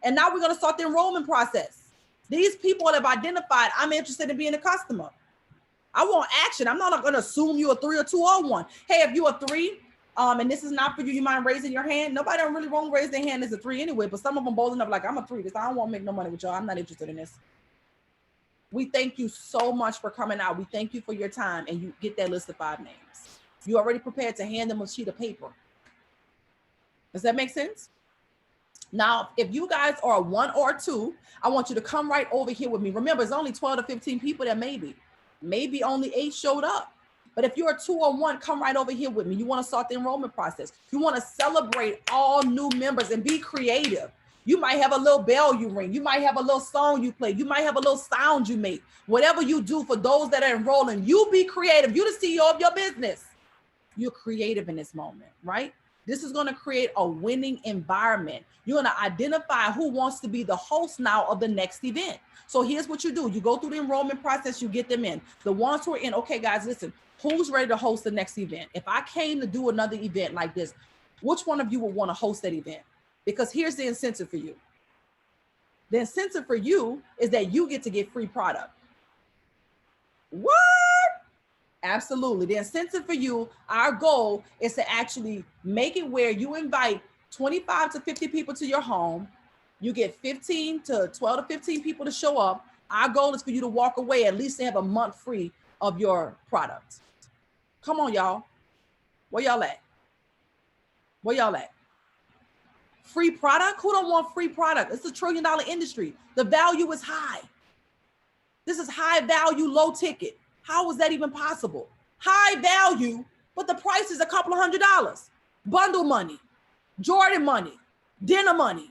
And now we're going to start the enrollment process. These people have identified, I'm interested in being a customer. I want action. I'm not going to assume you're a 3 or 2 or 1. Hey, if you're a 3, and this is not for you, you mind raising your hand? Nobody don't really won't raise their hand as a 3 anyway, but some of them bold enough, like, I'm a 3, because I don't want to make no money with y'all. I'm not interested in this. We thank you so much for coming out. We thank you for your time, and you get that list of 5 names. You already prepared to hand them a sheet of paper. Does that make sense? Now, if you guys are a 1 or a 2, I want you to come right over here with me. Remember, it's only 12 to 15 people there, maybe only 8 showed up. But if you're a 2 or 1, come right over here with me. You want to start the enrollment process. You want to celebrate all new members and be creative. You might have a little bell you ring. You might have a little song you play. You might have a little sound you make. Whatever you do for those that are enrolling, you be creative. You're the CEO of your business. You're creative in this moment, right? This is going to create a winning environment. You're going to identify who wants to be the host now of the next event. So here's what you do. You go through the enrollment process, you get them in. The ones who are in, okay, guys, listen, who's ready to host the next event? If I came to do another event like this, which one of you would want to host that event? Because here's the incentive for you. The incentive for you is that you get to get free product. What? Absolutely. The incentive for you, our goal is to actually make it where you invite 25 to 50 people to your home. You get 15 to 12 to 15 people to show up. Our goal is for you to walk away at least to have a month free of your product. Come on, y'all. Where y'all at? Where y'all at? Free product? Who don't want free product? It's $1 trillion industry. The value is high. This is high value, low ticket. How is that even possible? High value, but the price is a couple of $100. Bundle money, Jordan money, dinner money.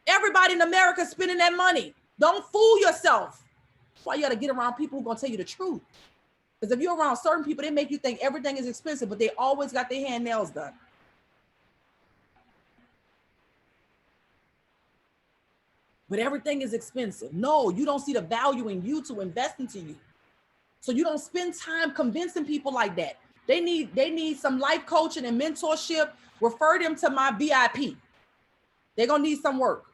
Everybody in America is spending that money. Don't fool yourself. That's why you got to get around people who are going to tell you the truth. Because if you're around certain people, they make you think everything is expensive, but they always got their hand nails done. But everything is expensive. No, you don't see the value in you to invest into you. So you don't spend time convincing people like that. They need some life coaching and mentorship. Refer them to my VIP. They're going to need some work.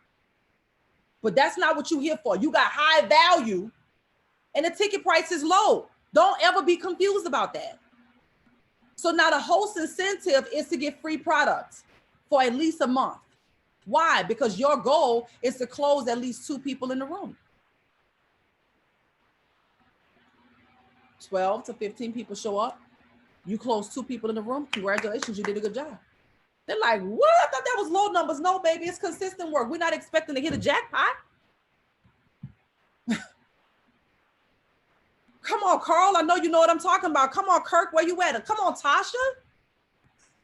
But that's not what you're here for. You got high value and the ticket price is low. Don't ever be confused about that. So now the host incentive is to get free products for at least a month. Why? Because your goal is to close at least 2 people in the room. 12 to 15 people show up. You close 2 people in the room. Congratulations, you did a good job. They're like, what? I thought that was low numbers. No, baby, it's consistent work. We're not expecting to hit a jackpot. Come on, Carl. I know you know what I'm talking about. Come on, Kirk, where you at? Come on, Tasha.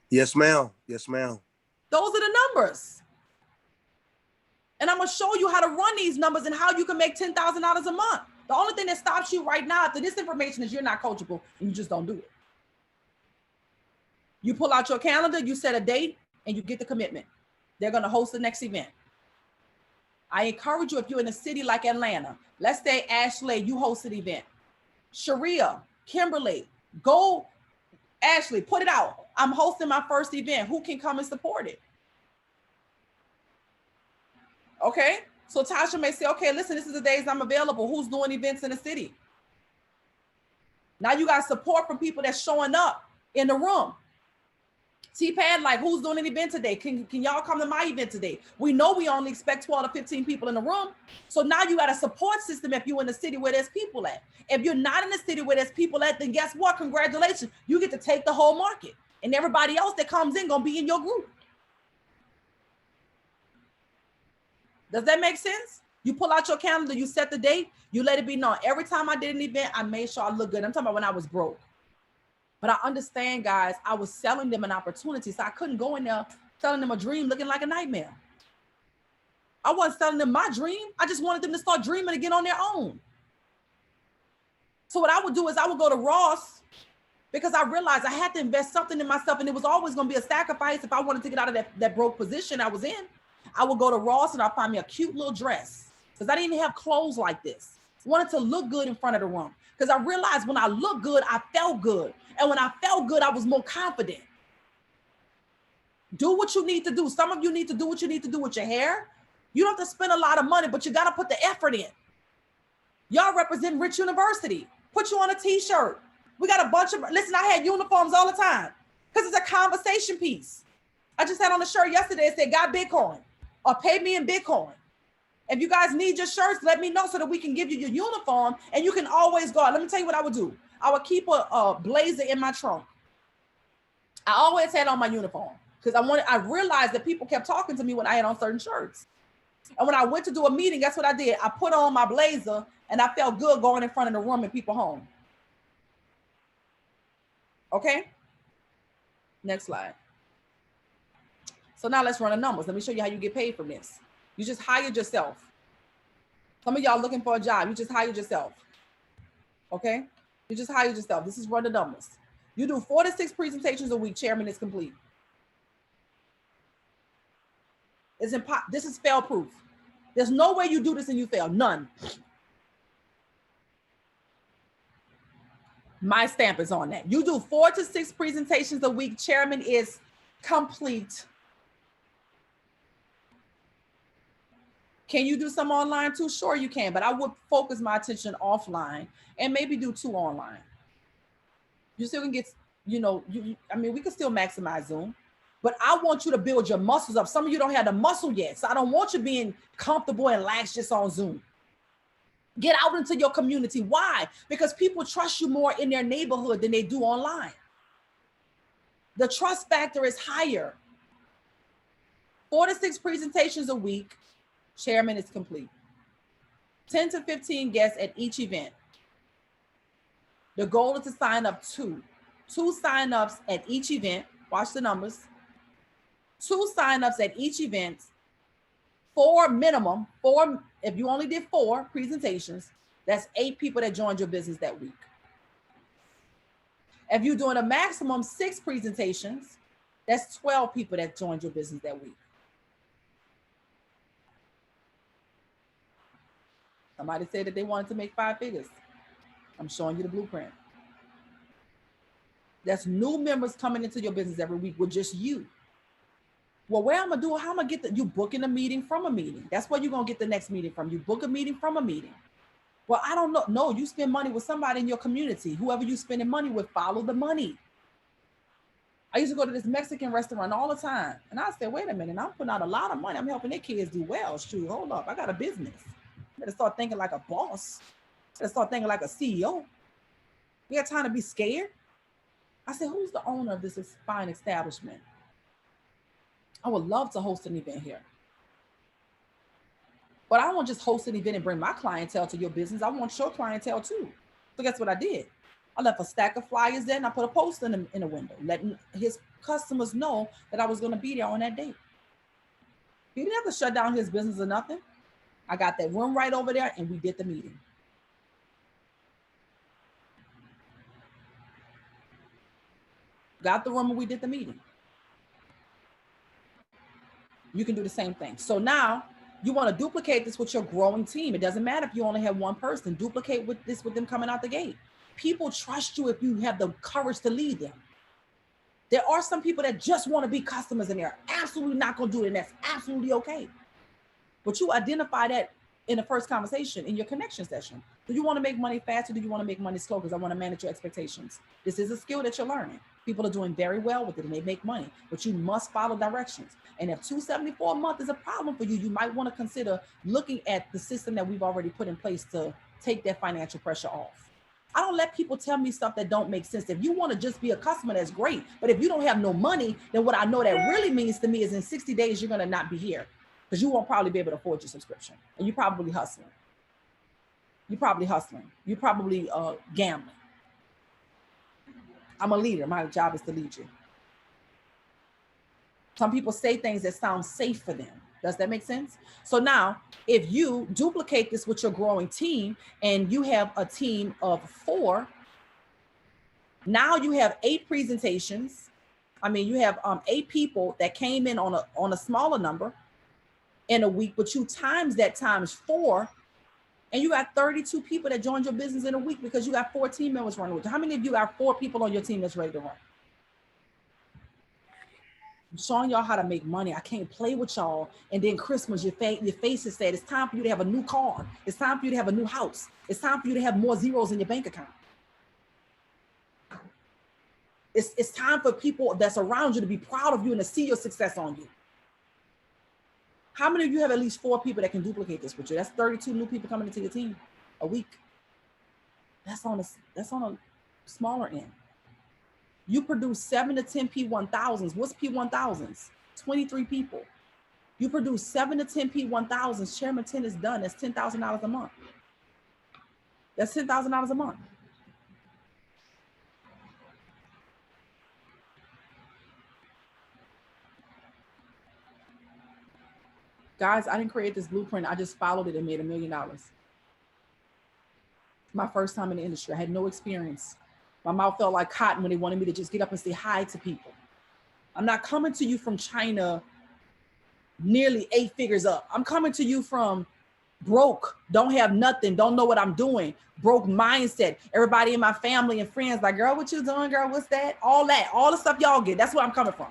Yes, ma'am. Yes, ma'am. Those are the numbers. And I'm going to show you how to run these numbers and how you can make $10,000 a month. The only thing that stops you right now after this information is you're not coachable and you just don't do it. You pull out your calendar, you set a date, and you get the commitment. They're going to host the next event. I encourage you, if you're in a city like Atlanta, let's say Ashley, you host an event. Sharia, Kimberly, go, Ashley, put it out. I'm hosting my first event. Who can come and support it? Okay, so Tasha may say, okay, listen, this is the days I'm available. Who's doing events in the city? Now you got support from people that's showing up in the room. T-Pad, like, who's doing an event today? Can y'all come to my event today? We know we only expect 12 to 15 people in the room. So now you got a support system if you're in the city where there's people at. If you're not in the city where there's people at, then guess what? Congratulations. You get to take the whole market. And everybody else that comes in gonna be in your group. Does that make sense? You pull out your calendar, you set the date, you let it be known. Every time I did an event, I made sure I looked good. I'm talking about when I was broke. But I understand, guys, I was selling them an opportunity. So I couldn't go in there selling them a dream looking like a nightmare. I wasn't selling them my dream. I just wanted them to start dreaming again on their own. So what I would do is I would go to Ross because I realized I had to invest something in myself, and it was always going to be a sacrifice if I wanted to get out of that broke position I was in. I would go to Ross and I'd find me a cute little dress because I didn't even have clothes like this. I wanted to look good in front of the room because I realized when I looked good, I felt good. And when I felt good, I was more confident. Do what you need to do. Some of you need to do what you need to do with your hair. You don't have to spend a lot of money, but you got to put the effort in. Y'all represent Rich University. Put you on a t-shirt. We got a bunch of, listen, I had uniforms all the time because it's a conversation piece. I just had on a shirt yesterday that said, got Bitcoin or pay me in Bitcoin. If you guys need your shirts, let me know so that we can give you your uniform and you can always go out. Let me tell you what I would do. I would keep a blazer in my trunk. I always had on my uniform because I realized that people kept talking to me when I had on certain shirts. And when I went to do a meeting, that's what I did. I put on my blazer and I felt good going in front of the room and people home. Okay. Next slide. So now let's run the numbers. Let me show you how you get paid from this. You just hired yourself. Some of y'all looking for a job. You just hired yourself. Okay. You just hired yourself. This is run the numbers. You do 4 to 6 presentations a week. Chairman is complete. This is fail proof. There's no way you do this and you fail. None. My stamp is on that. You do 4 to 6 presentations a week. Chairman is complete. Can you do some online too? Sure you can, but I would focus my attention offline and maybe do 2 online. You still can get, I mean, we can still maximize Zoom, but I want you to build your muscles up. Some of you don't have the muscle yet, so I don't want you being comfortable and lax just on Zoom. Get out into your community. Why? Because people trust you more in their neighborhood than they do online. The trust factor is higher. 4 to 6 presentations a week. Chairman is complete. 10 to 15 guests at each event. The goal is to sign up two signups at each event. Watch the numbers. 2 signups at each event. 4 minimum. 4. If you only did 4 presentations, that's 8 people that joined your business that week. If you're doing a maximum 6 presentations, that's 12 people that joined your business that week. Somebody said that they wanted to make 5 figures. I'm showing you the blueprint. That's new members coming into your business every week with just you. Well, where I'm gonna do it, how I'm gonna get you booking a meeting from a meeting. That's where you're gonna get the next meeting from. You book a meeting from a meeting. Well, I don't know. No, you spend money with somebody in your community. Whoever you spending money with, follow the money. I used to go to this Mexican restaurant all the time. And I said, wait a minute, I'm putting out a lot of money. I'm helping their kids do well. Shoot, hold up. I got a business. I better start thinking like a boss. I better start thinking like a CEO. We got time to be scared. I said, who's the owner of this fine establishment? I would love to host an event here. But I don't want to just host an event and bring my clientele to your business. I want your clientele too. So guess what I did? I left a stack of flyers there and I put a post in the window, letting his customers know that I was going to be there on that date. He didn't have to shut down his business or nothing. I got that room right over there and we did the meeting. Got the room and we did the meeting. You can do the same thing. So now you want to duplicate this with your growing team. It doesn't matter if you only have one person. Duplicate with them coming out the gate. People trust you if you have the courage to lead them. There are some people that just want to be customers and they're absolutely not going to do it, and that's absolutely okay. But you identify that in the first conversation, in your connection session. Do you want to make money fast or do you want to make money slow? Because I want to manage your expectations. This is a skill that you're learning. People are doing very well with it and they make money, but you must follow directions. And if $274 a month is a problem for you, you might want to consider looking at the system that we've already put in place to take that financial pressure off. I don't let people tell me stuff that don't make sense. If you want to just be a customer, that's great. But if you don't have no money, then what I know that really means to me is in 60 days, you're going to not be here because you won't probably be able to afford your subscription. And you're probably hustling. You're probably gambling. I'm a leader. My job is to lead you. Some people say things that sound safe for them. Does that make sense? So now, if you duplicate this with your growing team and you have a team of 4, now you have 8 presentations. I mean, you have 8 people that came in on a smaller number in a week, but you times that times 4, and you got 32 people that joined your business in a week because you got 4 team members running with you. How many of you got 4 people on your team that's ready to run? I'm showing y'all how to make money. I can't play with y'all. And then Christmas, your face is sad. It's time for you to have a new car. It's time for you to have a new house. It's time for you to have more zeros in your bank account. It's time for people that's around you to be proud of you and to see your success on you. How many of you have at least 4 people that can duplicate this with you? That's 32 new people coming into your team a week. That's on a smaller end. You produce 7 to 10 P1000s. What's P1000s? 23 people. You produce 7 to 10 P1000s. Chairman 10 is done. That's $10,000 a month. That's $10,000 a month. Guys, I didn't create this blueprint. I just followed it and made $1 million. My first time in the industry. I had no experience. My mouth felt like cotton when they wanted me to just get up and say hi to people. I'm not coming to you from China nearly 8 figures up. I'm coming to you from broke, don't have nothing, don't know what I'm doing, broke mindset. Everybody in my family and friends like, girl, what you doing, girl? What's that? All the stuff y'all get. That's where I'm coming from.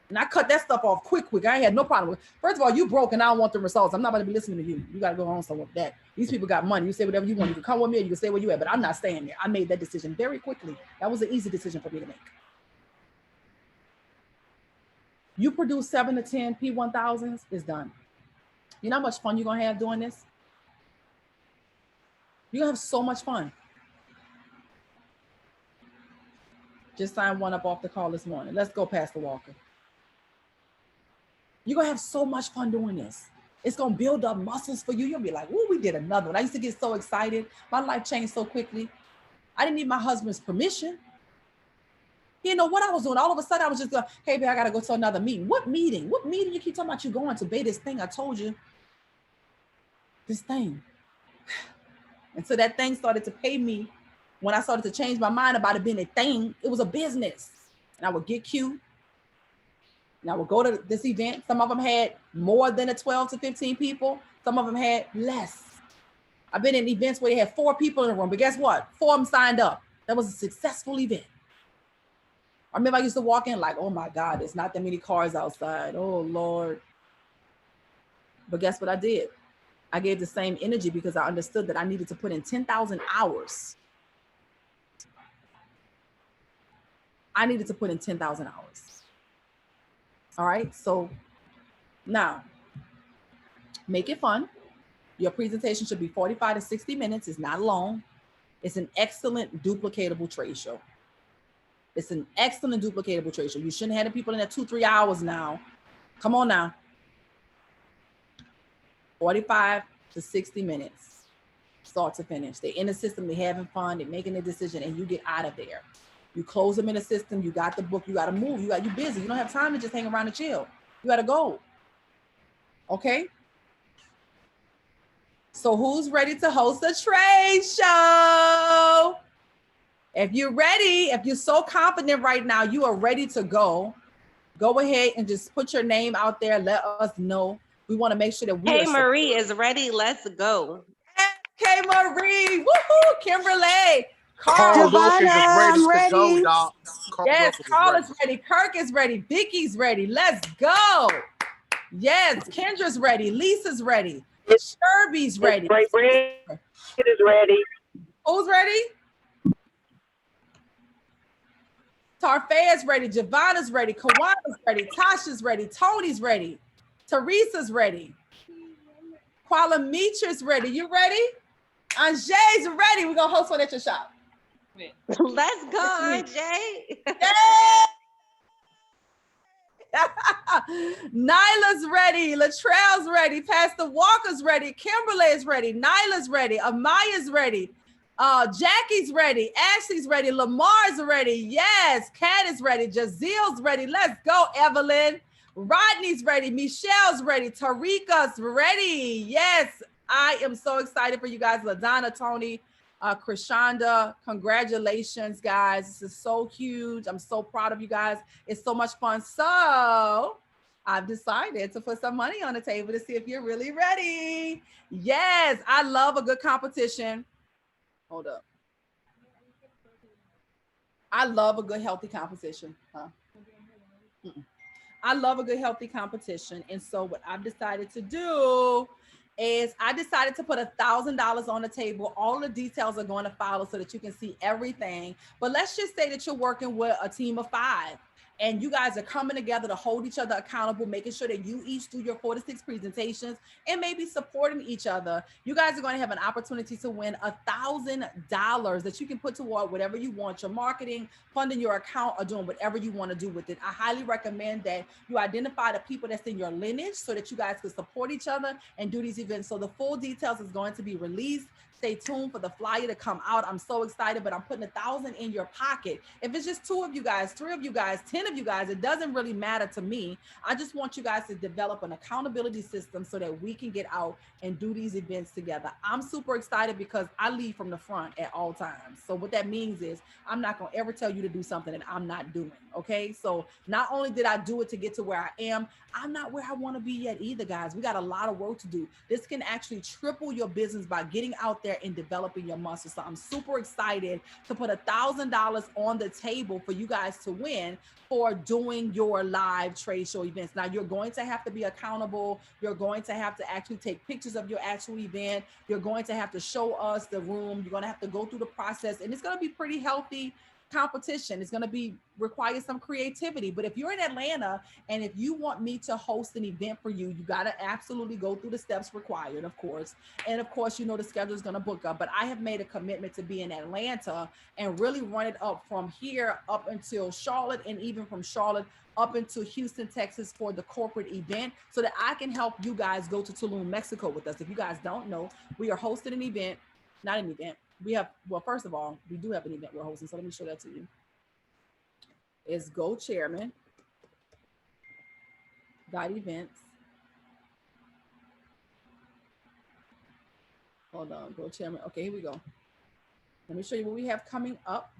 And I cut that stuff off quick. I had no problem with it. First of all, you broke and I don't want the results. I'm not going to be listening to you. You got to go on somewhere with that. These people got money. You say whatever you want. You can come with me or you can stay where you at, but I'm not staying there. I made that decision very quickly. That was an easy decision for me to make. You produce 7 to 10 P1000s, it's done. You know how much fun you're going to have doing this? You're going to have so much fun. Just signed one up off the call this morning. Let's go, Pastor Walker. You're going to have so much fun doing this. It's going to build up muscles for you. You'll be like, "Ooh, we did another one." I used to get so excited. My life changed so quickly. I didn't need my husband's permission. He didn't know what I was doing. All of a sudden, I was just going, hey, babe, I got to go to another meeting. What meeting? What meeting you keep talking about you going to? Babe, this thing I told you. This thing. And so that thing started to pay me. When I started to change my mind about it being a thing, it was a business. And I would get cute. And I would go to this event. Some of them had more than 12 to 15 people. Some of them had less. I've been in events where they had 4 people in the room, but guess what? 4 of them signed up. That was a successful event. I remember I used to walk in like, oh my God, there's not that many cars outside. Oh Lord. But guess what I did? I gave the same energy because I understood that I needed to put in 10,000 hours. I needed to put in 10,000 hours. All right. So now make it fun. Your presentation should be 45 to 60 minutes. It's not long. It's an excellent duplicatable trade show. It's an excellent duplicatable trade show. You shouldn't have the people in there 2-3 hours now. Come on now. 45 to 60 minutes, start to finish. They're in the system, they're having fun, they're making a decision, and you get out of there. You close them in the system, you got the book, you got to move, you busy. You don't have time to just hang around and chill. You got to go. Okay? So who's ready to host a trade show? If you're ready, if you're so confident right now, you are ready to go ahead and just put your name out there. Let us know. We want to make sure that we Hey, Marie is ready. Let's go. Hey, Marie. Woohoo. Kimberly. Carl Wilkins is ready I'm to go, ready. dog. Yes, Carl is ready. Kirk is ready. Vicky's ready. Let's go. Yes, Kendra's ready. Lisa's ready. Sherby's ready. Great is ready. Who's ready? Tarfea's ready. Javana's ready. Kawana's ready. Tasha's ready. Tony's ready. Teresa's ready. Kwalamitra's ready. You ready? Anjay's ready. We're going to host one at your shop. Let's go, Anjay. Nyla's ready. Latrell's ready. Pastor Walker's ready. Kimberly is ready. Nyla's ready. Amaya's ready. Jackie's ready. Ashley's ready. Lamar's ready. Yes. Kat is ready. Jazil's ready. Let's go, Evelyn. Rodney's ready. Michelle's ready. Tarika's ready. Yes. I am so excited for you guys. LaDonna, Tony, Krishanda, congratulations, guys. This is so huge. I'm so proud of you guys. It's so much fun. So I've decided to put some money on the table to see if you're really ready. Yes, I love a good competition. Hold up. I love a good, healthy competition. I love a good, healthy competition. And so what I've decided to do is I decided to put $1,000 on the table. All the details are going to follow so that you can see everything. But let's just say that you're working with a team of 5 and you guys are coming together to hold each other accountable, making sure that you each do your 4 to 6 presentations and maybe supporting each other. You guys are going to have an opportunity to win $1,000 that you can put toward whatever you want, your marketing, funding your account, or doing whatever you want to do with it. I highly recommend that you identify the people that's in your lineage so that you guys can support each other and do these events. So the full details is going to be released. Stay tuned for the flyer to come out. I'm so excited, but I'm putting $1,000 in your pocket. If it's just 2 of you guys, 3 of you guys, 10 of you guys, it doesn't really matter to me. I just want you guys to develop an accountability system so that we can get out and do these events together. I'm super excited because I lead from the front at all times. So what that means is I'm not going to ever tell you to do something that I'm not doing. Okay. So not only did I do it to get to where I am, I'm not where I want to be yet either, guys. We got a lot of work to do. This can actually triple your business by getting out there and developing your muscle. So I'm super excited to put $1,000 on the table for you guys to win for doing your live trade show events. Now you're going to have to be accountable. You're going to have to actually take pictures of your actual event. You're going to have to show us the room. You're going to have to go through the process, and it's going to be pretty healthy competition. It's going to require some creativity. But if you're in Atlanta and if you want me to host an event for you, you got to absolutely go through the steps required, of course. And of course, you know, the schedule is going to book up, but I have made a commitment to be in Atlanta and really run it up from here up until Charlotte, and even from Charlotte up into Houston, Texas for the corporate event, so that I can help you guys go to Tulum, Mexico with us. If you guys don't know, we are hosting an event, not an event. we have, well, first of all, we do have an event we're hosting. So let me show that to you. It's GoChairman.events. Hold on, GoChairman. Okay, here we go. Let me show you what we have coming up.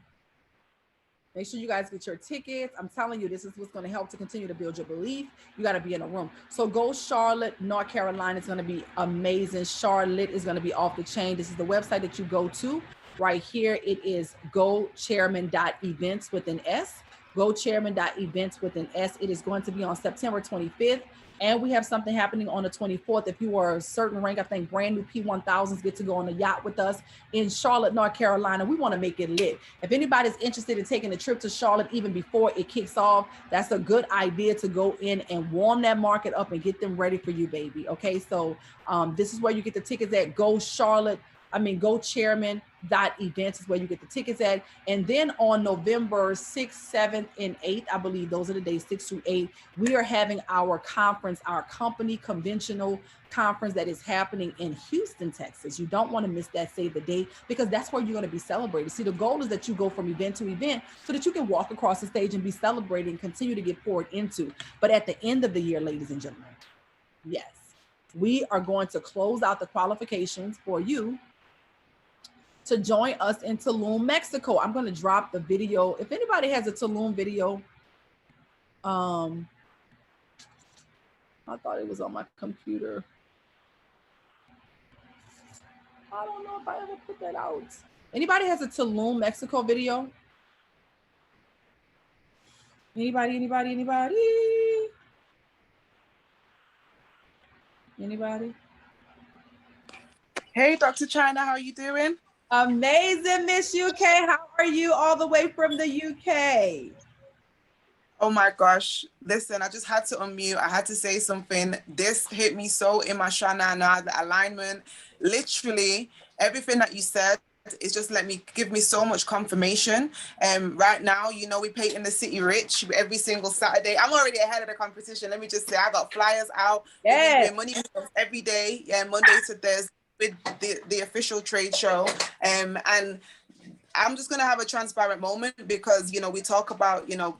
Make sure you guys get your tickets. I'm telling you, this is what's going to help to continue to build your belief. You got to be in a room. So go Charlotte, North Carolina. It's going to be amazing. Charlotte is going to be off the chain. This is the website that you go to right here. It is gochairman.events with an S. Gochairman.events with an S. It is going to be on September 25th. And we have something happening on the 24th. If you are a certain rank, I think brand new P1000s get to go on a yacht with us in Charlotte, North Carolina. We want to make it lit. If anybody's interested in taking a trip to Charlotte even before it kicks off, that's a good idea to go in and warm that market up and get them ready for you, baby. Okay, so this is where you get the tickets at GoChairman.events is where you get the tickets at. And then on November 6th, 7th, and 8th, I believe those are the days, 6 through 8, we are having our conference, our company conventional conference that is happening in Houston, Texas. You don't want to miss that, save the date, because that's where you're going to be celebrated. See, the goal is that you go from event to event so that you can walk across the stage and be celebrated and continue to get poured into. But at the end of the year, ladies and gentlemen, yes, we are going to close out the qualifications for you to join us in Tulum, Mexico. I'm going to drop the video. If anybody has a Tulum video, I thought it was on my computer. I don't know if I ever put that out. Anybody has a Tulum, Mexico video? Anybody? Hey, Dr. Chyna, how are you doing? Amazing, Miss UK. How are you all the way from the UK? Oh my gosh. Listen, I just had to unmute. I had to say something. This hit me so in my shanana, the alignment, literally everything that you said. It's just give me so much confirmation. Right now, you know, we paint in the city rich every single Saturday. I'm already ahead of the competition. Let me just say, I got flyers out. Yes. We're doing money every day, Monday to Thursday with the official trade show. And I'm just going to have a transparent moment because, you know, we talk about, you know,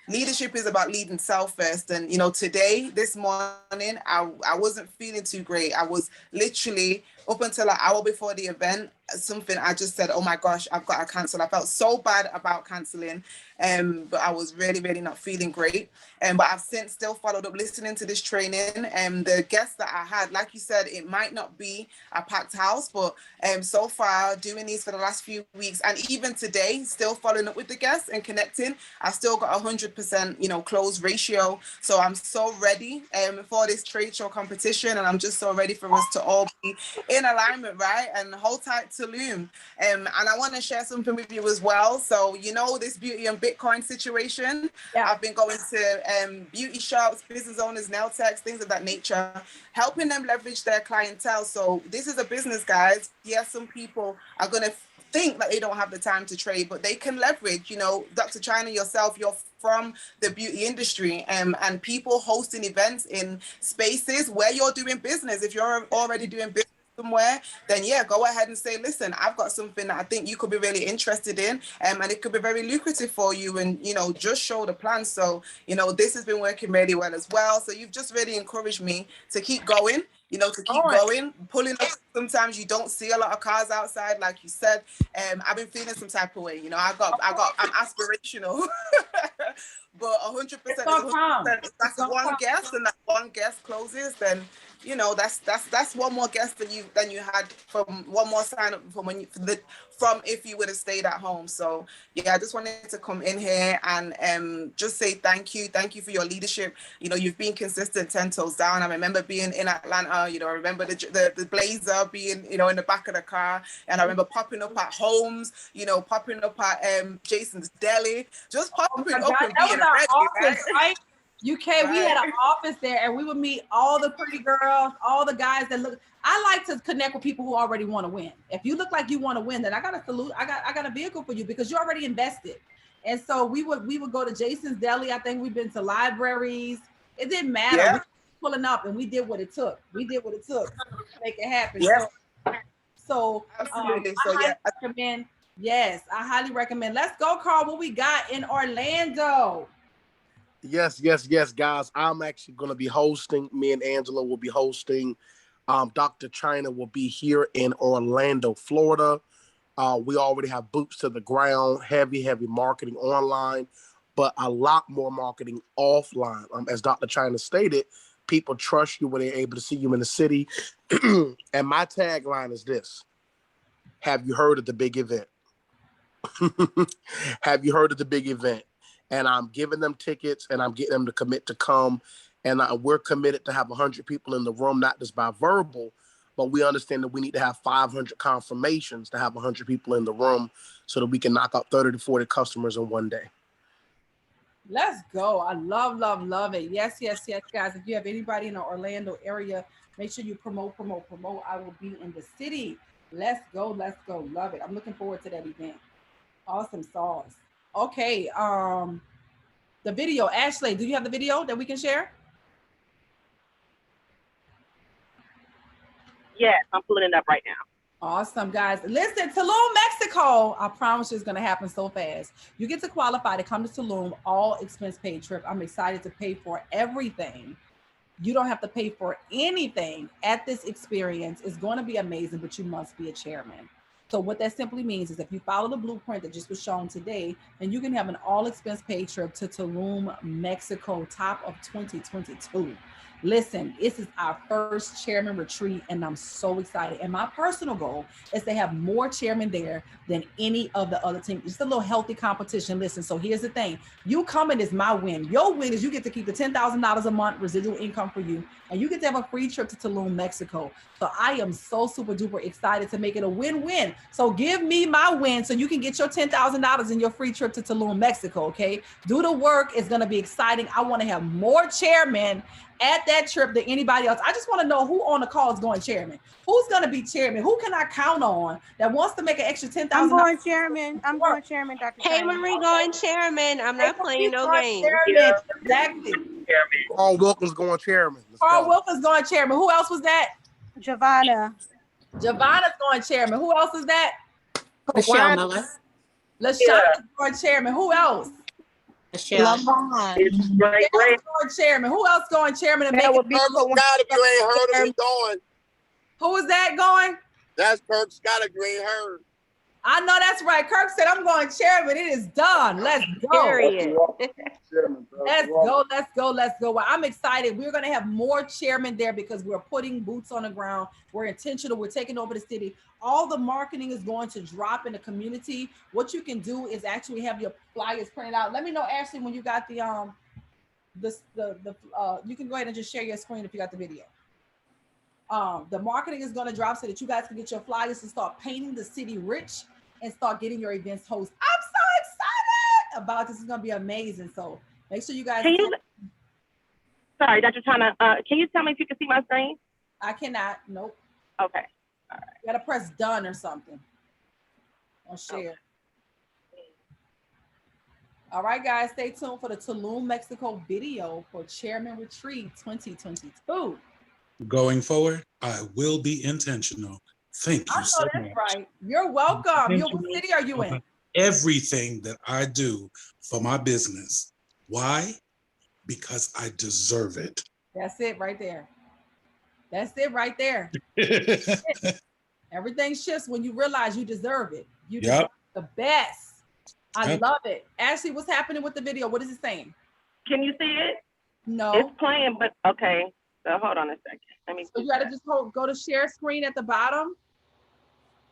leadership is about leading self first. And, you know, this morning, I wasn't feeling too great. I was literally up until an hour before the event, I just said, oh my gosh, I've got to cancel. I felt so bad about canceling, but I was really, really not feeling great. But I've since still followed up listening to this training. The guests that I had, like you said, it might not be a packed house, but so far doing these for the last few weeks and even today, still following up with the guests and connecting, I still got 100%, you know, close ratio. So I'm so ready for this trade show competition, and I'm just so ready for us to all be in alignment, right? And hold tight to Loom. And I want to share something with you as well. So, you know, this beauty and Bitcoin situation, I've been going to beauty shops, business owners, nail techs, things of that nature, helping them leverage their clientele. So this is a business, guys. Yes, some people are going to think that they don't have the time to trade, but they can leverage, you know, Dr. Chyna, yourself, you're from the beauty industry, and people hosting events in spaces where you're doing business. If you're already doing business somewhere, then yeah, go ahead and say, listen, I've got something that I think you could be really interested in, and it could be very lucrative for you, and, you know, just show the plan. So, you know, this has been working really well as well. So you've just really encouraged me to keep going, you know, to keep going, pulling up. Sometimes you don't see a lot of cars outside, like you said. I've been feeling some type of way, you know, I'm aspirational, but 100%, if that's one guest and that one guest closes, then, you know, that's one more guest than you had from one more sign up from if you would have stayed at home. So yeah, I just wanted to come in here and just say thank you for your leadership. You know, you've been consistent 10 toes down. I remember being in Atlanta, you know, I remember the Blazer being, you know, in the back of the car, and I remember popping up at Homes, you know, popping up at Jason's Deli, just popping up and being ready, office, right? UK, we had an office there, and we would meet all the pretty girls, all the guys that look. I like to connect with people who already want to win. If you look like you want to win, then I got a salute. I got a vehicle for you because you already invested. And so we would go to Jason's Deli. I think we've been to libraries. It didn't matter. Yeah. We were pulling up, and we did what it took. To make it happen. Yeah. So Absolutely. I So yeah, highly recommend. Yes, I highly recommend. Let's go, Carl. What we got in Orlando? Yes, guys. I'm actually going to be hosting. Me and Angela will be hosting. Dr. Chyna will be here in Orlando, Florida. We already have boots to the ground, heavy marketing online, but a lot more marketing offline. As Dr. Chyna stated, people trust you when they're able to see you in the city. And my tagline is this: have you heard of the big event? Have you heard of the big event? And I'm giving them tickets and I'm getting them to commit to come. And we're committed to have 100 people in the room, not just by verbal, but we understand that we need to have 500 confirmations to have 100 people in the room so that we can knock out 30 to 40 customers in one day. Let's go. I love it. Yes, guys. If you have anybody in the Orlando area, make sure you promote. I will be in the city. Let's go. Love it. I'm looking forward to that event. Awesome sauce. Okay. The video, Ashley, do you have the video that we can share? Yes, I'm pulling it up right now. Awesome, guys. Listen, Tulum, Mexico. I promise you it's going to happen so fast. You get to qualify to come to Tulum, all expense paid trip. I'm excited to pay for everything. You don't have to pay for anything at this experience. It's going to be amazing, but you must be a chairman. So what that simply means is if you follow the blueprint that just was shown today, then you can have an all expense paid trip to Tulum, Mexico, top of 2022. Listen, this is our first chairman retreat and I'm so excited. And my personal goal is to have more chairmen there than any of the other teams. Just a little healthy competition. Listen, so here's the thing. You coming is my win. Your win is you get to keep the $10,000 a month residual income for you. And you get to have a free trip to Tulum, Mexico. So I am so super duper excited to make it a win-win. So give me my win so you can get your $10,000 in your free trip to Tulum, Mexico, okay? Do the work. It's going to be exciting. I want to have more chairmen at that trip than anybody else. I just want to know who on the call is going chairman. Who's going to be chairman? Who can I count on that wants to make an extra $10,000? I'm going chairman. Dr. Hey, Chyna. Marie going chairman. I'm not playing no games. Chairman. Exactly. Carl Wilkins going chairman. Carl Wilkins going chairman. Who else was that? Giovanna. Giovanna's going chairman. Who else is that? Michelle Miller. LaShonda's going chairman. Who else? Michelle. It's great. Going chairman. Who else going chairman? And Kirk Scott, if you ain't heard of him, going. Who is that going? That's Kirk Scott, if you ain't heard. I know that's right. Kirk said, I'm going chairman. It is done. Let's go. Period. Let's go. Well, I'm excited. We're going to have more chairmen there because we're putting boots on the ground. We're intentional. We're taking over the city. All the marketing is going to drop in the community. What you can do is actually have your flyers printed out. Let me know, Ashley, when you got the you can go ahead and just share your screen if you got the video. The marketing is going to drop so that you guys can get your flyers and start painting the city rich and start getting your events hosted. I'm so excited about this. It's going to be amazing. So make sure you guys. Sorry, Dr. Chyna, can you tell me if you can see my screen? I cannot. Nope. Okay. All right. You got to press done or something. Or share. Okay. All right, guys, stay tuned for the Tulum, Mexico video for Chairman Retreat 2022. Going forward, I will be intentional. Thank you so much. That's right. You're welcome. What city are you in? Everything that I do for my business. Why? Because I deserve it. That's it right there. That's it right there. Everything shifts when you realize you deserve it. You deserve the best. I love it. Ashley, what's happening with the video? What is it saying? Can you see it? No. It's playing, but okay. So hold on a second. Let me. So you got to just go to share screen at the bottom.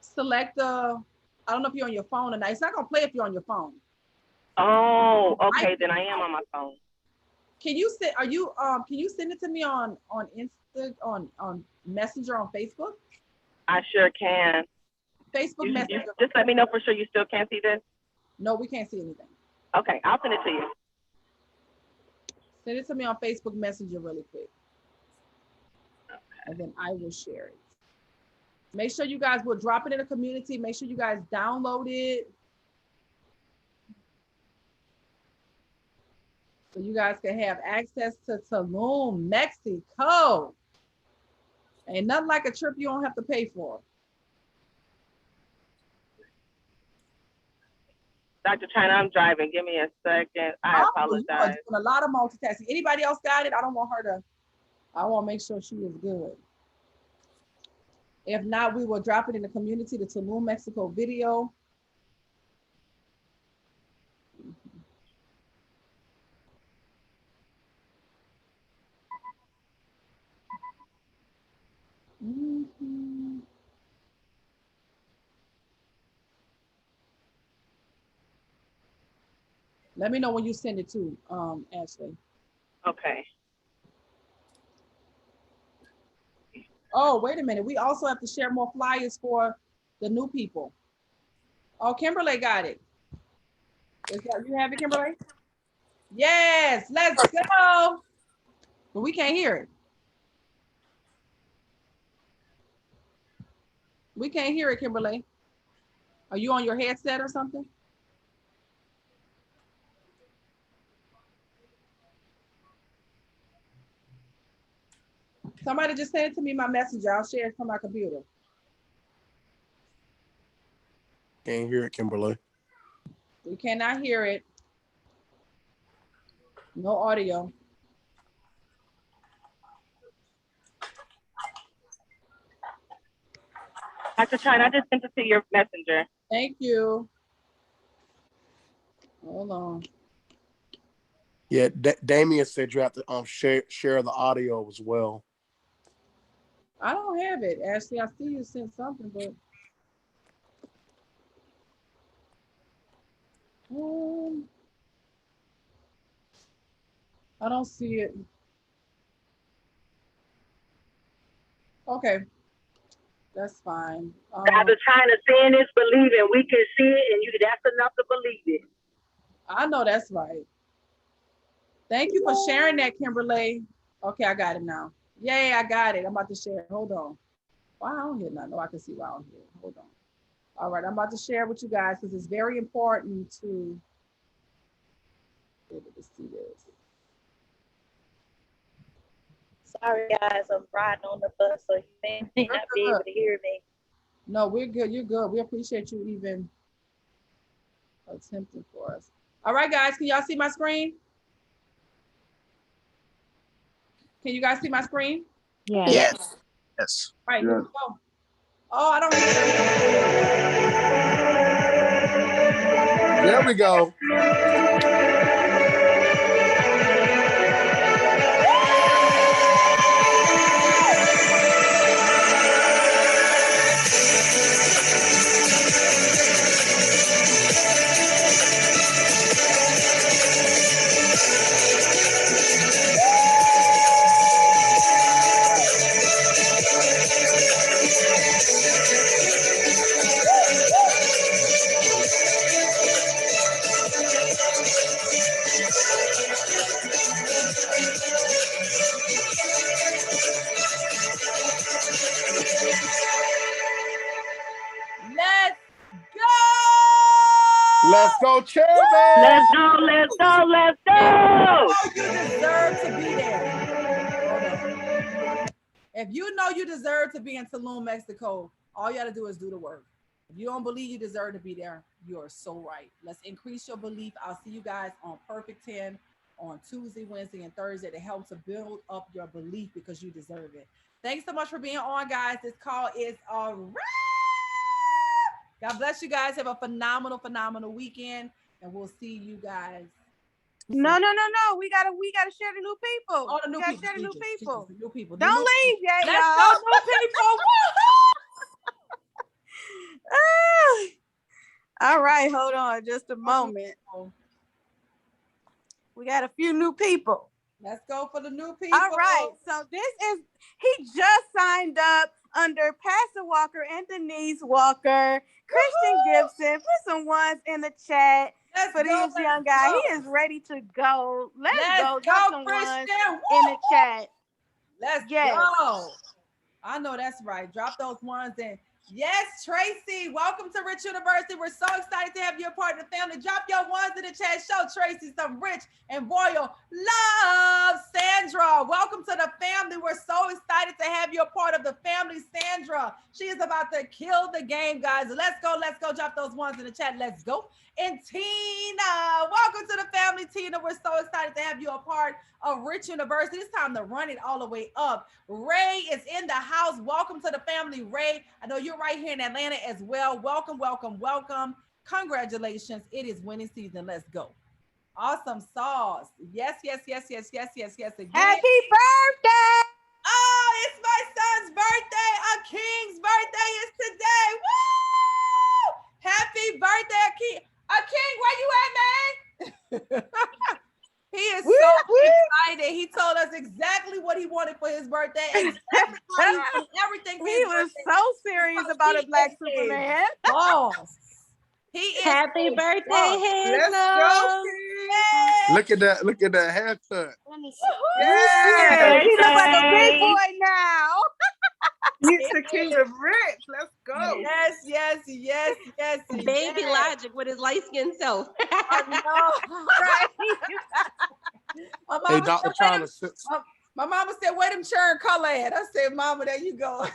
Select the. I don't know if you're on your phone or not. It's not gonna play if you're on your phone. Oh, okay. Then I am on my phone. Can you send? Are you? Can you send it to me on Insta on Messenger on Facebook? I sure can. Facebook Messenger. Just let me know for sure you still can't see this. No, we can't see anything. Okay, I'll send it to you. Send it to me on Facebook Messenger really quick. And then I will share it. Make sure you guys will drop it in the community. Make sure you guys download it. So you guys can have access to Tulum, Mexico. Ain't nothing like a trip you don't have to pay for. Dr. Chyna, I'm driving. Give me a second. I apologize. You are doing a lot of multitasking. Anybody else got it? I want to make sure she is good. If not, we will drop it in the community, the Tulum, Mexico video. Mm-hmm. Let me know when you send it to Ashley. Okay. Oh, wait a minute. We also have to share more flyers for the new people. Oh, Kimberly got it. You have it, Kimberly? Yes, let's go. But we can't hear it. We can't hear it, Kimberly. Are you on your headset or something? Somebody just send it to me, my messenger. I'll share it from my computer. Can't hear it, Kimberly. We cannot hear it. No audio. Dr. Chyna, I just sent it to your messenger. Thank you. Hold on. Yeah, Damien said you have to share the audio as well. I don't have it, Ashley. I see you sent something, but I don't see it. Okay, that's fine. Dr. Chyna, seeing is believing. We can see it, and that's enough to believe it. I know that's right. Thank you for sharing that, Kimberly. Okay, I got it now. Yay, I got it. I'm about to share it. Hold on. Why I don't hear nothing? No, I can see why I don't hear it. Hold on. All right, I'm about to share with you guys because it's very important to be able to see this. Sorry, guys, I'm riding on the bus, so you may not be able to hear me. No, we're good. You're good. We appreciate you even attempting for us. All right, guys, can y'all see my screen? Can you guys see my screen? Yeah. Yes. Yes. All right, here we go. Oh, I don't hear it. There we go. Let's go, Chairman! Let's go, let's go, let's go! You deserve to be there. If you know you deserve to be in Tulum, Mexico, all you got to do is do the work. If you don't believe you deserve to be there, you are so right. Let's increase your belief. I'll see you guys on Perfect 10 on Tuesday, Wednesday, and Thursday to help to build up your belief because you deserve it. Thanks so much for being on, guys. This call is a wrap. God bless you guys. Have a phenomenal, phenomenal weekend, and we'll see you guys. No. We gotta share the new people. Oh, the new people. Share the new people. The new people. Don't leave yet, Let's y'all. go, new people. All right, hold on just a moment. We got a few new people. Let's go for the new people. All right, so he just signed up under Pastor Walker and Denise Walker, Christian Gibson. Put some ones in the chat for these young guys. He is ready to go. Let's go. Drop some ones in the chat. Let's go. I know that's right. Drop those ones in. Yes, Tracy, welcome to Rich University. We're so excited to have you a part of the family. Drop your ones in the chat. Show Tracy some rich and royal love. Sandra, welcome to the family. We're so excited to have you a part of the family. Sandra, She is about to kill the game, guys. Let's go. Let's go. Drop those ones in the chat. Let's go. And Tina, welcome to the family, Tina. We're so excited to have you a part of Rich University. It's time to run it all the way up. Ray is in the house. Welcome to the family, Ray. I know you're right here in Atlanta as well. Welcome, welcome, welcome. Congratulations. It is winning season. Let's go. Awesome sauce. Yes, yes, yes, yes, yes, yes, yes. Again. Happy birthday! Oh, it's my son's birthday. A king's birthday is today. Woo! Happy birthday, a king. A king, where you at, man? He is so excited. He told us exactly what he wanted for his birthday. Exactly everything. He was so serious about a black Superman. Boss. He is. Happy birthday, Let's handsome. go. Look at that. Look at that haircut. Yeah. He looks like a big boy now. He's the king of Rich. Let's go. Yes, yes, yes, yes. Baby Logic with his light-skinned self. I know, right? My Hey, mama Dr. said, Chyna. my mama said, where them churn color at? I said, Mama, there you go.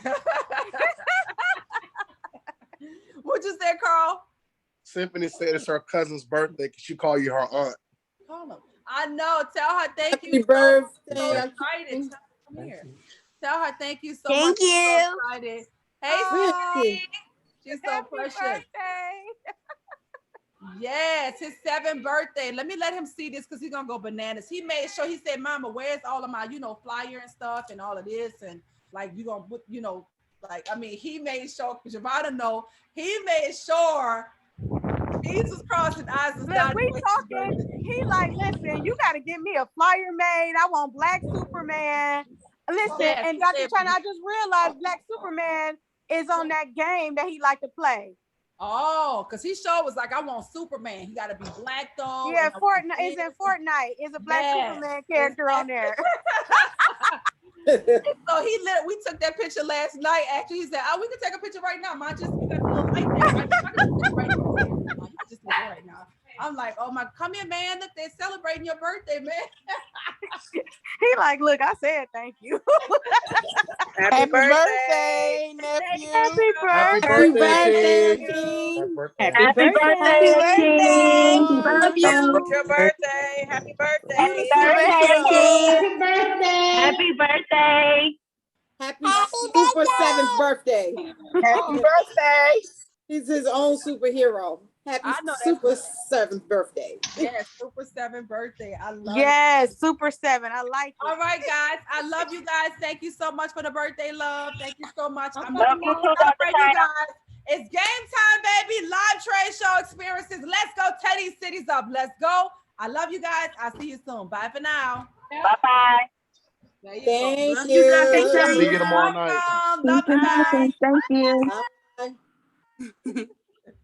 What you said, Carl? Symphony said it's her cousin's birthday. She call you her aunt. Call him. I know. Tell her thank you. Happy birthday. So excited. Come here. Tell her thank you so Thank much. you. So excited. Hey, Oh, she's so Happy precious. birthday. Yes, his 7th birthday. Let me let him see this because he's gonna go bananas. He made sure he said, Mama, where's all of my, flyer and stuff and all of this? And like you gonna put, he made sure Javada know, he made sure Jesus crossed his eyes and Look, we talking. He like, listen, you gotta give me a flyer made. I want Black Superman. Listen, Yes, and Dr. Chyna, I just realized Black Superman is on that game that he like to play. Oh, because he sure was like, I want Superman. He gotta be black though. Yeah, Fortnite is in Fortnite. Is a Black Superman character on there. So we took that picture last night. Actually, he said, "Oh, we can take a picture right now. Mine just we got a little light there. Right? I can take it right now. You can just do it right now." I'm like, "Oh my, come here, man! Look, they're celebrating your birthday, man." He like, look, I said thank you. Happy birthday, nephew. Happy Happy birthday. birthday, King. King. Happy birthday, King. Love you. It's your birthday. Happy birthday. Happy birthday, King. Happy birthday. Happy Super 7th birthday. Happy birthday. He's his own superhero. Happy I know that's Super 7th birthday. Yes, Super 7th birthday. I love Yes, Super 7. I like it. All right, guys. I love you guys. Thank you so much for the birthday love. Thank you so much. I'm Love you too, Dr. celebrate you Chyna. guys. It's game time, baby. Live trade show experiences. Let's go. Teddy Cities up. Let's go. I love you guys. I'll see you soon. Bye for now. Bye-bye. There you Thank go. you. See you tomorrow night. Welcome. Love you guys. Thank you. Bye.